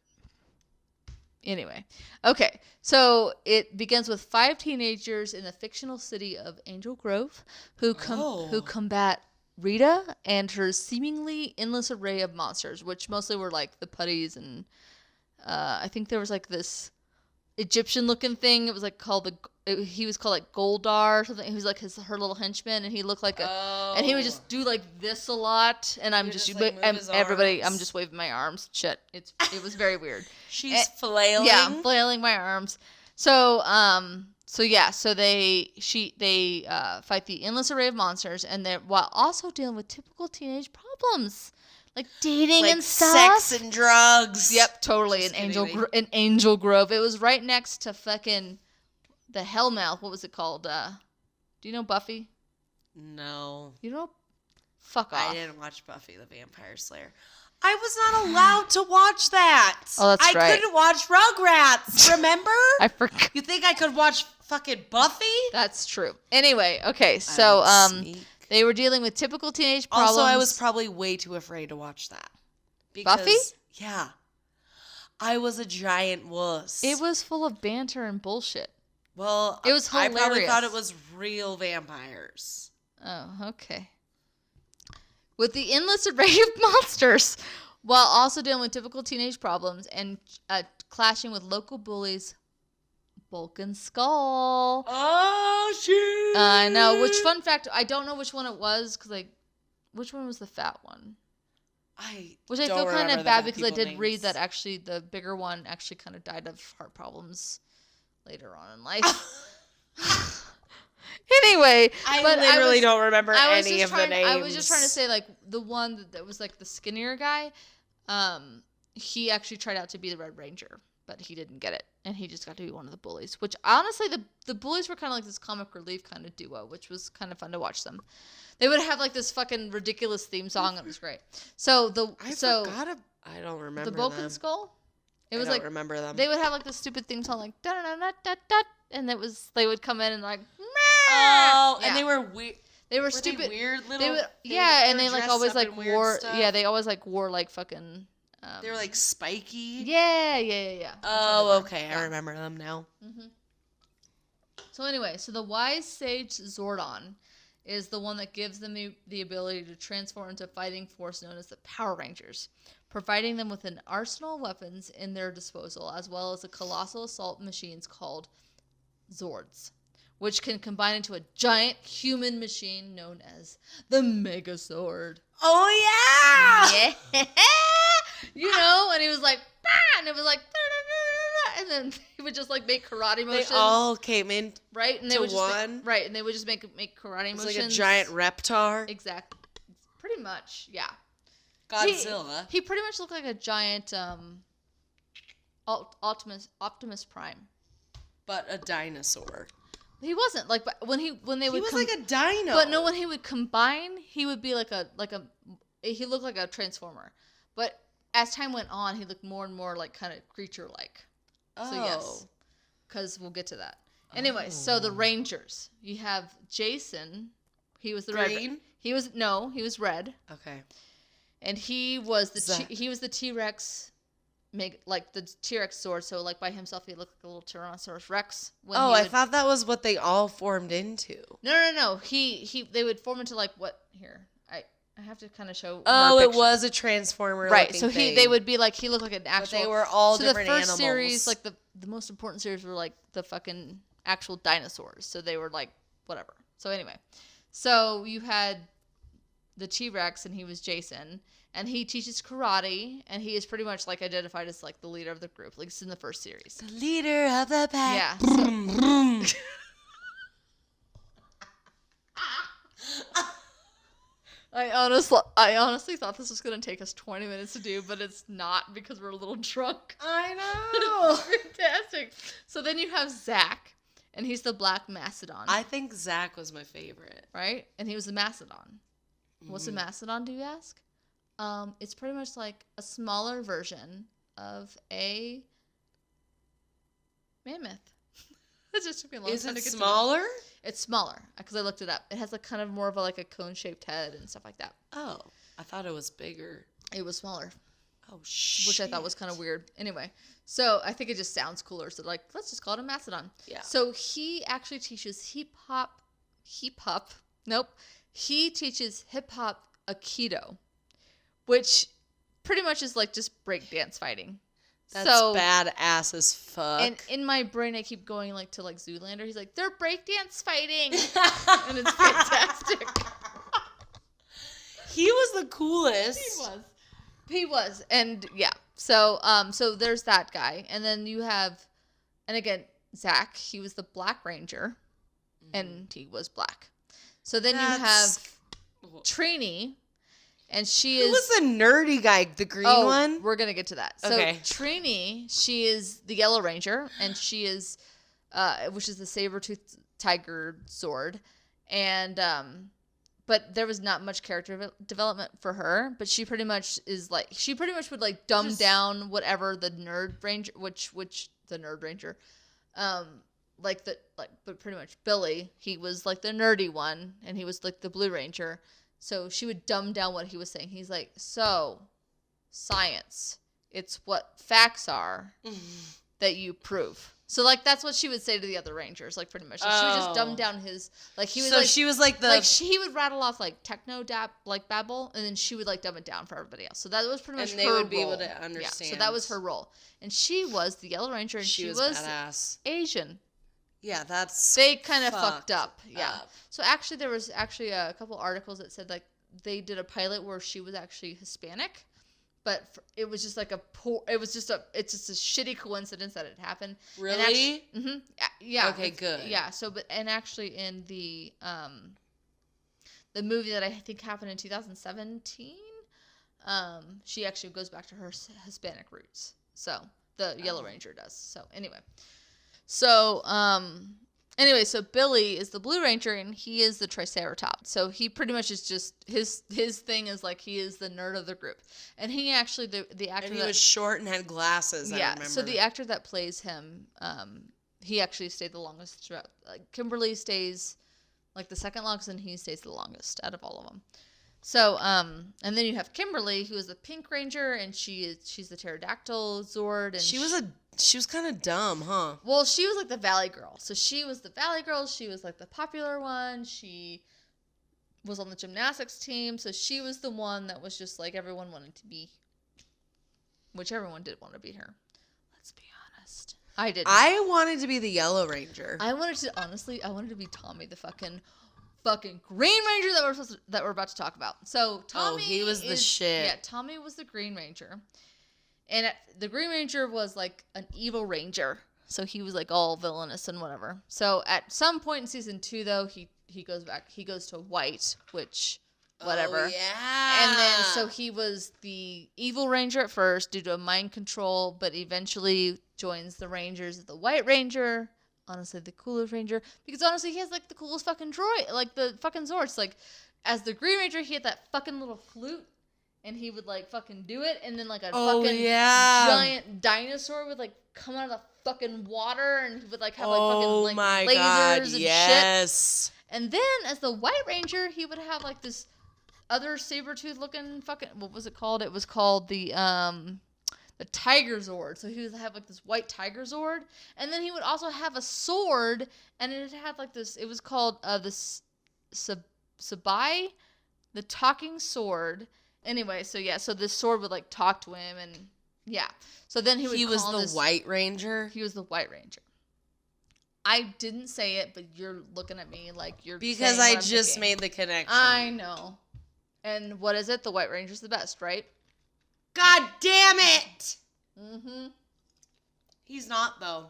Anyway. Okay. So it begins with 5 teenagers in the fictional city of Angel Grove who combat Rita and her seemingly endless array of monsters, which mostly were like the putties and I think there was like this Egyptian looking thing. It was like he was called like Goldar or something. He was like her little henchman, and he looked like and he would just do like this a lot. And I'm just
like,
everybody,
arms.
I'm just waving my arms. Shit, it was very weird.
She's flailing.
Yeah, I'm flailing my arms. So they fight the endless array of monsters, and they're while also dealing with typical teenage problems. Like dating
like
and stuff.
Sex and drugs.
Yep, totally. An Angel Grove. It was right next to fucking the Hellmouth. What was it called? Do you know Buffy?
No.
You know? Fuck off.
I didn't watch Buffy the Vampire Slayer. I was not allowed to watch that.
Oh, that's right.
I couldn't watch Rugrats. Remember?
I forgot.
You think I could watch fucking Buffy?
That's true. Anyway, okay. So they were dealing with typical teenage problems.
Also, I was probably way too afraid to watch that. Because,
Buffy?
Yeah. I was a giant wuss.
It was full of banter and bullshit.
Well,
it was hilarious.
I probably thought it was real vampires.
Oh, okay. With the endless array of monsters, while also dealing with typical teenage problems and clashing with local bullies, Bulk and Skull.
Oh, shit.
I know. Which, fun fact, I don't know which one it was, because, which one was the fat one? Which I feel kind of bad because I did read that actually the bigger one actually kind of died of heart problems later on in life. Anyway,
I literally don't remember any of the names.
I was just trying to say, like, the one that was, like, the skinnier guy, he actually tried out to be the Red Ranger, but he didn't get it, and he just got to be one of the bullies, which, honestly, the bullies were kind of like this comic relief kind of duo, which was kind of fun to watch them. They would have, like, this fucking ridiculous theme song, and it was great.
I don't remember
the Bulk and Skull? It was
I don't remember them.
They would have, like, this stupid theme song, like, da-da-da-da-da-da, and they would come in and, like,
oh,
yeah.
And they were weird.
They were stupid.
Weird little.
And they like always like wore.
Stuff.
Yeah, they always like wore like fucking.
They were like spiky.
Yeah.
Oh, okay. I remember them now.
Mm-hmm. So anyway, the wise sage Zordon is the one that gives them the ability to transform into a fighting force known as the Power Rangers, providing them with an arsenal of weapons in their disposal, as well as a colossal assault machines called Zords, which can combine into a giant human machine known as the Megazord.
Oh, yeah!
Yeah! And he was like, bah! And it was like, and then he would just like make karate motions.
They all came in
right, and they would just and they would just make karate motions.
Like a giant reptar.
Exactly. Pretty much, yeah.
Godzilla.
He pretty much looked like a giant Optimus Prime.
But a dinosaur.
He wasn't like, but when he was
like a dino.
But no, when he would combine, he would be he looked like a transformer. But as time went on, he looked more and more like kind of creature like.
Oh.
So yes, because we'll get to that. Anyway, so the Rangers. You have Jason. He was the
green.
Red. He was red.
Okay.
And he was the T-Rex. Like the T-Rex sword, so like by himself he looked like a little Tyrannosaurus Rex.
I thought that was what they all formed into.
No. They would form into like what here? I have to kind of show.
Oh, it was a transformer.
Right. So they would be like he looked like an actual.
But they were all different animals.
So the first series, like the most important series, were like the fucking actual dinosaurs. So they were like whatever. So anyway, so you had the T-Rex and he was Jason. And he teaches karate, and he is pretty much like identified as like the leader of the group, like it's in the first series.
The leader of the pack.
Yeah. I honestly thought this was gonna take us 20 minutes to do, but it's not because we're a little drunk.
I know.
Fantastic. So then you have Zach, and he's the Black Mastodon.
I think Zach was my favorite.
Right? And he was the Mastodon. What's a Mastodon, do you ask? It's pretty much like a smaller version of a mammoth. It just took me a long time to get
smaller?
It's smaller because I looked it up. It has like kind of more of a cone-shaped head and stuff like that.
Oh, I thought it was bigger.
It was smaller.
Oh, shit.
Which I thought was kind of weird. Anyway, so I think it just sounds cooler. So like, let's just call it a Mastodon.
Yeah.
So he actually teaches hip hop. Nope. he teaches hip hop aikido, which pretty much is like just breakdance fighting.
That's badass as fuck.
And in my brain, I keep going like to like Zoolander. He's like, they're breakdance fighting, and it's fantastic.
He was the coolest.
He was, and yeah. So there's that guy, and then you have, and again, Zach. He was the Black Ranger, and he was black. So then you have Trini. And she is...
Who was the nerdy guy? The green one?
We're going to get to that. So
okay.
Trini, she is the Yellow Ranger. And she is... which is the saber-toothed tiger Zord. And... but there was not much character development for her. But she pretty much is like... She pretty much would like dumb down whatever the Nerd Ranger... Which the Nerd Ranger... but pretty much Billy, he was like the nerdy one. And he was like the Blue Ranger. So she would dumb down what he was saying. He's like, so, science. It's what facts are that you prove. So, like, that's what she would say to the other Rangers, like, pretty much. Like, she would just dumb down his, like, he was
so she was like the...
Like, he would rattle off, like, babble, and then she would, like, dumb it down for everybody else. So that was pretty much her role. And they would be able to understand. Yeah, so that was her role. And she was the Yellow Ranger, and she was
badass.
Asian.
Yeah, that's
they kind of fucked up. Yeah. So actually, there was actually a couple articles that said like they did a pilot where she was actually Hispanic, but it was just like it's just a shitty coincidence that it happened.
Really?
Yeah.
Okay, good.
Yeah. So, and actually in the movie that I think happened in 2017, she actually goes back to her Hispanic roots. So the Yellow Ranger does. So anyway. So, so Billy is the Blue Ranger, and he is the Triceratops. So he pretty much is just, his thing is like, he is the nerd of the group. And he actually, the actor...
And he was short and had glasses, I remember.
So the actor that plays him, he actually stayed the longest throughout. Like, Kimberly stays, like, the second longest, and he stays the longest out of all of them. So, and then you have Kimberly, who is the Pink Ranger, and she's the pterodactyl Zord, and
she was kind of dumb, huh?
Well, she was like the Valley Girl. So she was the Valley Girl. She was like the popular one. She was on the gymnastics team. So she was the one that was just like everyone wanted to be. Which everyone did want to be her. Let's be honest. I didn't.
I wanted to be the Yellow Ranger.
I wanted to be Tommy, the fucking Green Ranger that we're about to talk about. So Tommy
he was the shit.
Yeah, Tommy was the Green Ranger. And the Green Ranger was like an evil ranger. So he was like all villainous and whatever. So at some point in season 2, though, he goes back. He goes to white, which, whatever.
Oh, yeah.
And then, so he was the evil ranger at first due to a mind control, but eventually joins the Rangers as the White Ranger. Honestly, the coolest Ranger. Because honestly, he has like the coolest fucking droid. Like the fucking Zords. Like, as the Green Ranger, he had that fucking little flute. And he would, like, fucking do it, and then, like, a fucking giant dinosaur would, like, come out of the fucking water, and he would, like, have, like, fucking, like, lasers and shit. And then, as the White Ranger, he would have, like, this other saber-tooth-looking fucking... What was it called? It was called the Tiger Zord. So he would have, like, this white Tiger Zord. And then he would also have a sword, and it had, like, this... It was called the Sabai, the Talking Sword... Anyway, so yeah, so this sword would like talk to him, and yeah. So then he was
the White Ranger.
He was the White Ranger. I didn't say it, but you're looking at me like you're
because I just made the connection.
I know. And what is it? The White Ranger's the best, right?
God damn it! Mm-hmm. He's not though.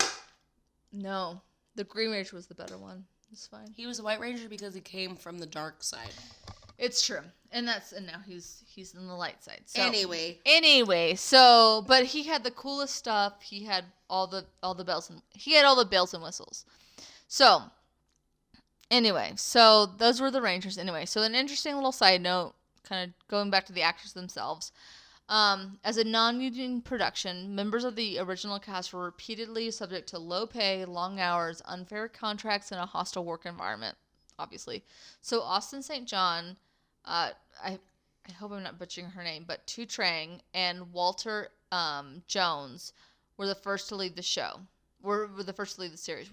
No, the Green Ranger was the better one. It's fine.
He was a White Ranger because he came from the dark side.
It's true. And now he's in the light side. So
anyway,
so but he had the coolest stuff. He had all the bells and whistles. So anyway, so those were the Rangers. Anyway, so an interesting little side note, kind of going back to the actors themselves. As a non-union production, members of the original cast were repeatedly subject to low pay, long hours, unfair contracts, and a hostile work environment. Obviously, so Austin St. John. I hope I'm not butchering her name, but Tu Trang and Walter Jones were the first to leave the show. Were the first to leave the series,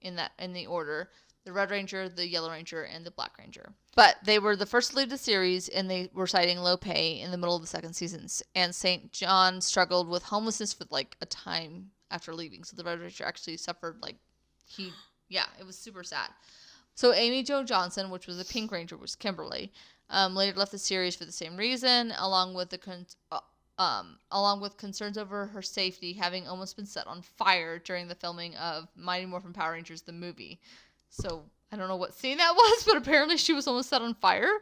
in the order. the Red Ranger, the Yellow Ranger, and the Black Ranger. But they were the first to leave the series, and they were citing low pay in the middle of the second seasons. And St. John struggled with homelessness for like a time after leaving. So the Red Ranger actually suffered it was super sad. So Amy Jo Johnson, which was the Pink Ranger, was Kimberly. Later left the series for the same reason, along with concerns over her safety, having almost been set on fire during the filming of Mighty Morphin Power Rangers the movie. So I don't know what scene that was, but apparently she was almost set on fire.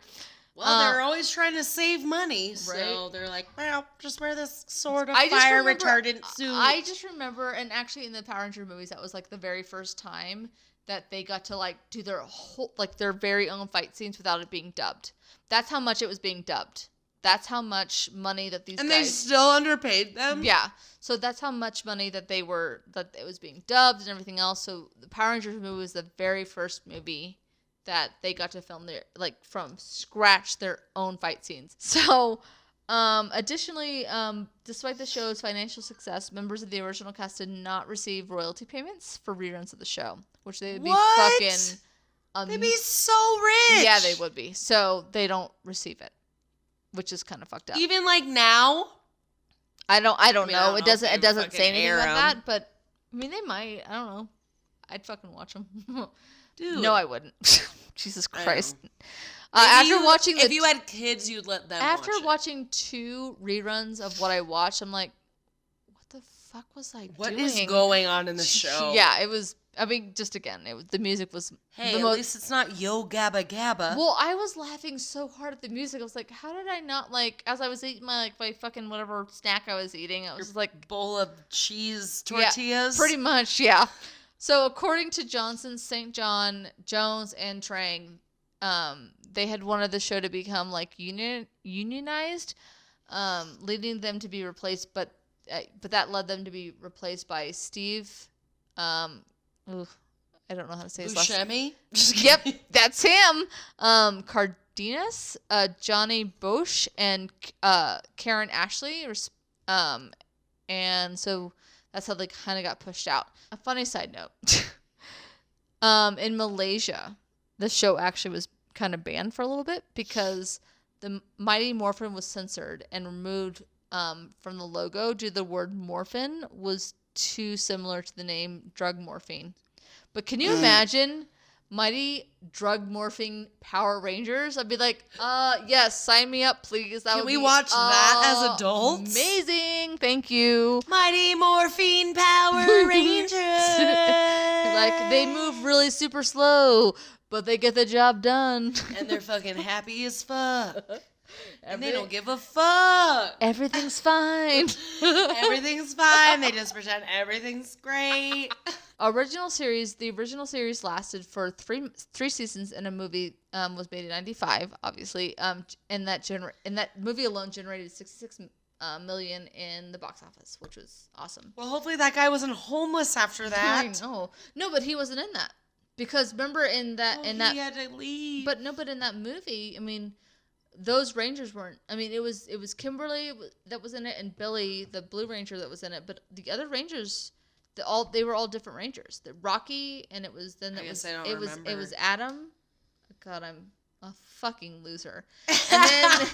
Well, they're always trying to save money, so
right?
they're like, well, just wear this sort of fire retardant suit.
I just remember, and actually in the Power Ranger movies, that was like the very first time that they got to like do their very own fight scenes without it being dubbed. That's how much it was being dubbed. That's how much money that these guys...
And they still underpaid them?
Yeah. So that's how much money that it was being dubbed and everything else. So the Power Rangers movie was the very first movie that they got to film from scratch their own fight scenes. So, additionally, despite the show's financial success, members of the original cast did not receive royalty payments for reruns of the show, which they would be fucking...
They'd be so rich!
Yeah, they would be. So they don't receive it, which is kind of fucked up.
Even like now?
I don't know. It doesn't say anything about that, but I mean they might. I don't know. I'd fucking watch them.
Dude.
No, I wouldn't. Jesus Christ.
If you had kids, you'd let them
After
watch it.
watching 2 reruns of what I watched, I'm like, what the fuck was I doing?
What is going on in the show?
Yeah, it was... I mean, just again, the music was...
Hey, at least it's not Yo Gabba Gabba.
Well, I was laughing so hard at the music. I was like, how did I not, as I was eating my fucking whatever snack I was eating, I was like...
bowl of cheese tortillas?
Yeah, pretty much, yeah. So, according to Johnson, St. John, Jones, and Trang, they had wanted the show to become, unionized, leading them to be replaced, but that led them to be replaced by Steve... I don't know how to say his last name. Yep, that's him. Cardenas, Johnny Bosch, and Karen Ashley. And so that's how they kind of got pushed out. A funny side note. In Malaysia, the show actually was kind of banned for a little bit because the Mighty Morphin was censored and removed from the logo due to the word morphin was too similar to the name drug morphine. But can you imagine Mighty Drug Morphing Power Rangers? I'd be like, yes, sign me up, please.
Can we watch that as adults?
Amazing. Thank you.
Mighty Morphine Power Rangers.
They move really super slow, but they get the job done.
And they're fucking happy as fuck. And they don't give a fuck.
Everything's fine.
Everything's fine. They just pretend everything's great.
The original series lasted for three seasons, and a movie was made in '95. Obviously, and that movie alone generated $66 million in the box office, which was awesome.
Well, hopefully that guy wasn't homeless after that.
I know. No, but he wasn't in that because remember he
had to leave.
But in that movie, I mean. Those Rangers weren't. I mean, it was Kimberly that was in it, and Billy, the Blue Ranger, that was in it. But the other Rangers, they were all different Rangers. The Rocky, and it was Adam. God, I'm a fucking loser. And then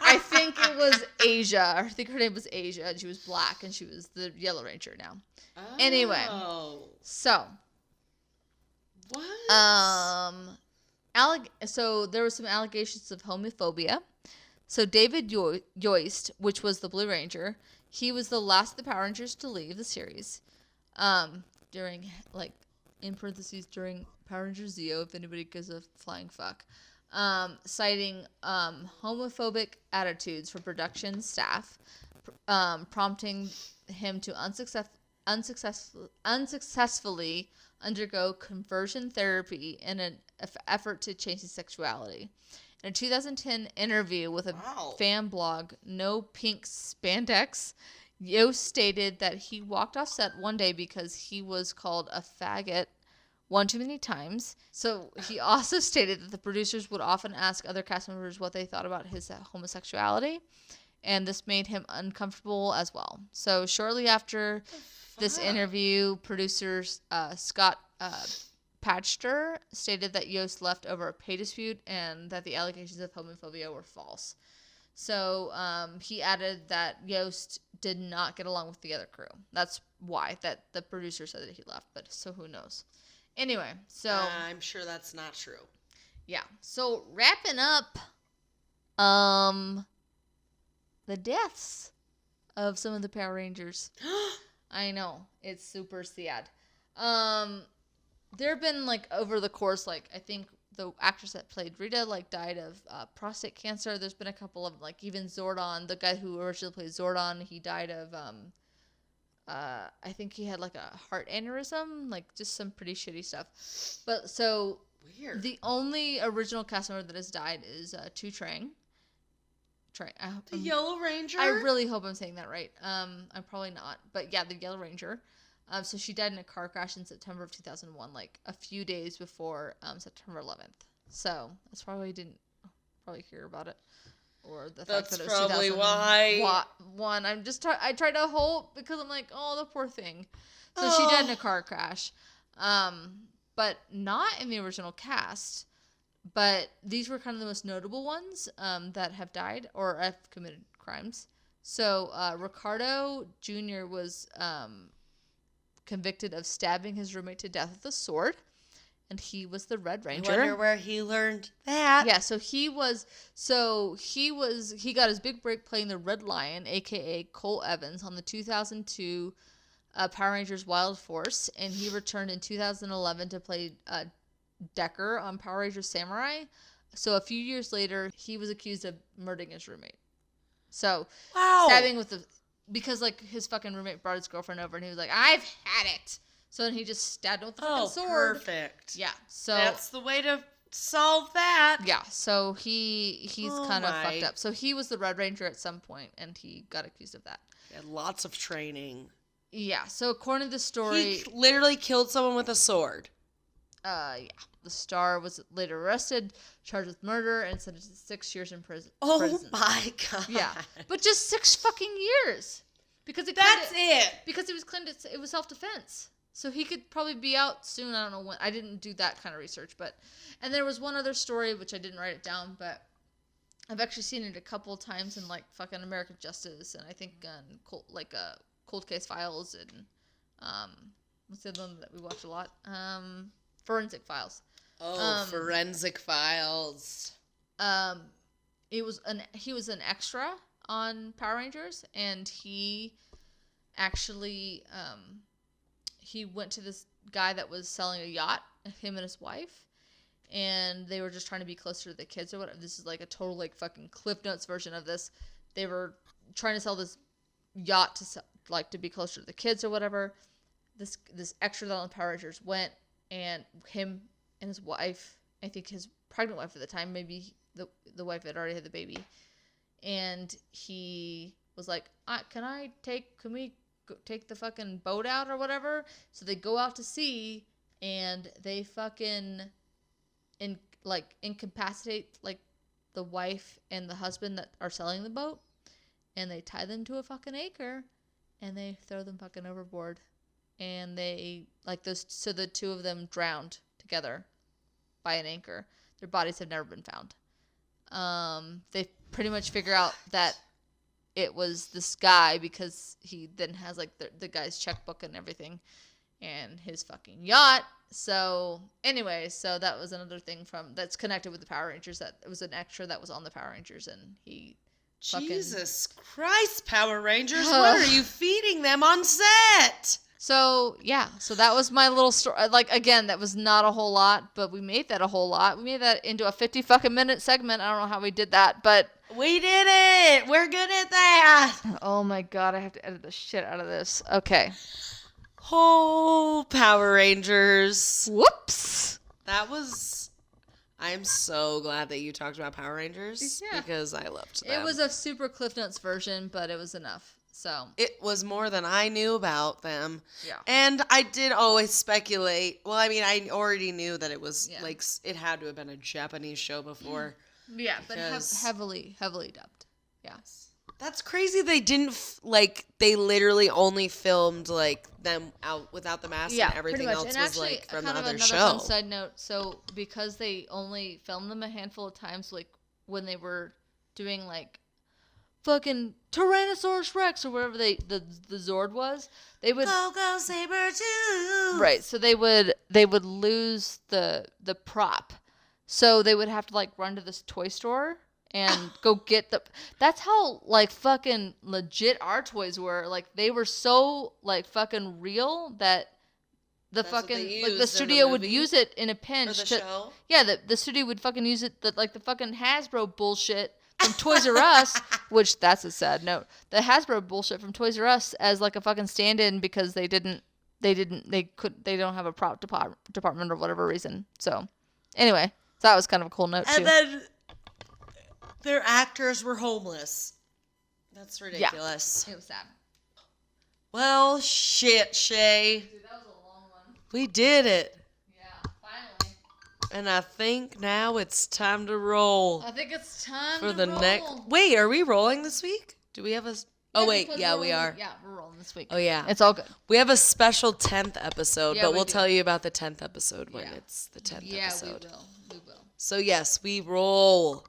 I think it was Asia. I think her name was Asia, and she was black, and she was the Yellow Ranger now.
Oh.
Anyway, so
what?
So there were some allegations of homophobia. So David Yoist, which was the Blue Ranger, he was the last of the Power Rangers to leave the series. During, in parentheses, during Power Rangers Zeo, if anybody gives a flying fuck, citing homophobic attitudes for production staff, prompting him to unsuccessfully undergo conversion therapy in an effort to change his sexuality. In a 2010 interview with a fan blog, No Pink Spandex, Yost stated that he walked off set one day because he was called a faggot one too many times. So he also stated that the producers would often ask other cast members what they thought about his homosexuality, and this made him uncomfortable as well. So shortly after this interview, producers Scott Patchter stated that Yost left over a pay dispute and that the allegations of homophobia were false. So he added that Yost did not get along with the other crew. That's why that the producer said that he left, but so who knows. Anyway, so
I'm sure that's not true.
Yeah. So wrapping up the deaths of some of the Power Rangers. I know, it's super sad. There have been like over the course, like I think the actress that played Rita like died of prostate cancer. There's been a couple of like even Zordon, the guy who originally played Zordon, he died of I think he had like a heart aneurysm, like just some pretty shitty stuff. But so
weird.
The only original cast member that has died is Tu Trang.
The Yellow Ranger?
I really hope I'm saying that right. I'm probably not. But yeah, the Yellow Ranger. So she died in a car crash in September of 2001, like a few days before September 11th. So that's why we didn't probably hear about it. Or the fact that it was
probably why.
One, I tried to hope because I'm like, oh, the poor thing. So she died in a car crash. But not in the original cast. But these were kind of the most notable ones that have died or have committed crimes. So Ricardo Jr. was convicted of stabbing his roommate to death with a sword, and he was the Red Ranger.
I wonder where he learned that.
Yeah, he got his big break playing the Red Lion, aka Cole Evans, on the 2002 Power Rangers Wild Force, and he returned in 2011 to play Decker on Power Rangers Samurai. So a few years later, he was accused of murdering his roommate. So stabbing because like his fucking roommate brought his girlfriend over and he was like, I've had it. So then he just stabbed him with the fucking sword.
Perfect.
Yeah. So
that's the way to solve that.
Yeah. So he's kind of fucked up. So he was the Red Ranger at some point and he got accused of that.
He had lots of training.
Yeah. So according to the story,
he literally killed someone with a sword.
Yeah. The star was later arrested, charged with murder, and sentenced to 6 years in prison.
Oh my god!
Yeah, but just 6 fucking years because it because it was claimed it was self-defense, so he could probably be out soon. I don't know when. I didn't do that kind of research, and there was one other story which I didn't write it down, but I've actually seen it a couple times in like fucking American Justice, and I think on Cold Case Files, and what's the other one that we watch a lot? Forensic Files.
Forensic Files.
He was an extra on Power Rangers, and he actually he went to this guy that was selling a yacht, him and his wife, and they were just trying to be closer to the kids or whatever. This is like a total like fucking Cliff Notes version of this. They were trying to sell this yacht to be closer to the kids or whatever. This extra that on Power Rangers went, and him and his wife, I think his pregnant wife at the time, maybe the wife that already had the baby, and he was like, can we take the fucking boat out or whatever? So they go out to sea, and they fucking incapacitate like the wife and the husband that are selling the boat, and they tie them to a fucking anchor, and they throw them fucking overboard, and they so the two of them drowned together by an anchor. Their bodies have never been found. They pretty much figure out that it was this guy because he then has like the guy's checkbook and everything and his fucking yacht. So anyway, so that was another thing that's connected with the Power Rangers, that it was an extra that was on the Power Rangers, and he
Jesus Christ, Power Rangers, what are you feeding them on set?
So, yeah. So that was my little story. Like, again, that was not a whole lot, but we made that a whole lot. We made that into a 50 fucking minute segment. I don't know how we did that, but...
We did it! We're good at that!
Oh my god, I have to edit the shit out of this. Okay.
Oh, Power Rangers.
Whoops!
That was... I'm so glad that you talked about Power Rangers, because I loved them.
It was a super Cliff Notes version, but it was enough. So
it was more than I knew about them.
Yeah.
And I did always speculate. Well, I mean, I already knew that it was like it had to have been a Japanese show before.
Yeah, but heavily dubbed. Yes.
That's crazy. They didn't they literally only filmed like them out without the mask, and everything else
and
was
actually,
like from
kind
the
of
other
another
show.
fun side note. So because they only filmed them a handful of times, like when they were doing like fucking Tyrannosaurus Rex or whatever the Zord was, they would
Go Sabertooth.
right. So they would lose the prop, so they would have to like run to this toy store and go get the. That's how like fucking legit our toys were. Like they were so like fucking real that the fucking like the studio would use it in a pinch.
Or the show?
Yeah, the studio would fucking use it. Like the fucking Hasbro bullshit from Toys R Us, which that's a sad note. The Hasbro bullshit from Toys R Us as like a fucking stand-in because they don't have a prop department or whatever reason. So anyway, so that was kind of a cool note too.
And then their actors were homeless. That's ridiculous.
Yeah, it was sad.
Well, shit, Shay.
Dude, that was a long one.
We did it.
Yeah, finally.
And I think now it's time to roll.
I think it's time
for
to
the
roll.
next. Wait, are we rolling this week? Do we have a? Oh wait, yeah, we are.
Yeah, we're rolling this week.
Oh yeah,
it's all good.
We have a special 10th episode,
Yeah,
but
we
we'll
do.
tell you about the 10th episode when
Yeah.
it's the 10th
Yeah,
episode.
we will.
So yes, we roll.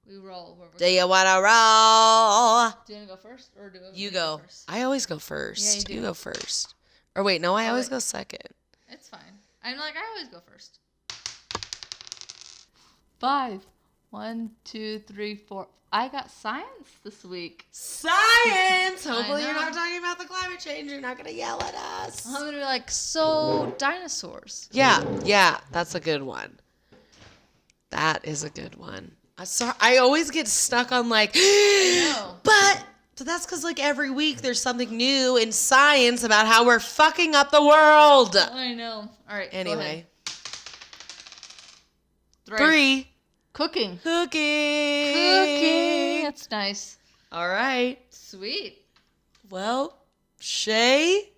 We roll.
Do you wanna roll?
Do you want to go first, or do
You
me
go.
first?
I always go first.
Yeah, you do.
You go first. Or wait, no, I always
wait.
go second.
It's fine. I'm like, I always go first. 5. 1, 2, 3, 4. I got science this week.
Science! Hopefully
I
you're
know.
not talking about the climate change. You're not going to yell at us.
I'm gonna be like, so dinosaurs.
Yeah, that's a good one. That is a good one. I always get stuck on like,
know.
but that's because like every week there's something new in science about how we're fucking up the world.
I know. All right.
Anyway.
Go ahead.
3.
Cooking.
Cooking.
That's nice.
All right.
Sweet.
Well, Shay,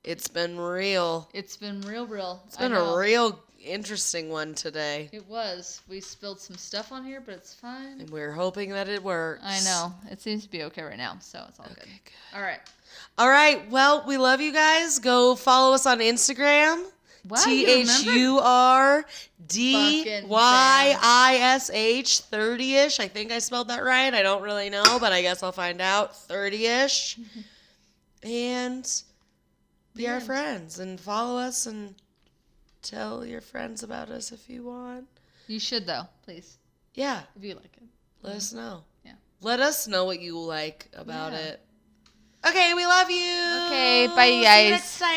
it's been real.
It's been real.
It's been a real interesting one today.
It was. We spilled some stuff on here, but it's fine.
And we're hoping that it works.
I know. It seems to be okay right now, so it's all good. All right.
All right. Well, we love you guys. Go follow us on Instagram.
Wow, you
THURDYISH 30ish. I think I spelled that right. I don't really know, but I guess I'll find out. 30ish. And be our friends and follow us and tell your friends about us if you want.
You should, though, please.
Yeah.
If you like it.
Let us know.
Yeah.
Let us know what you like about it. Okay, we love you.
Okay, bye,
See you
guys.
next time.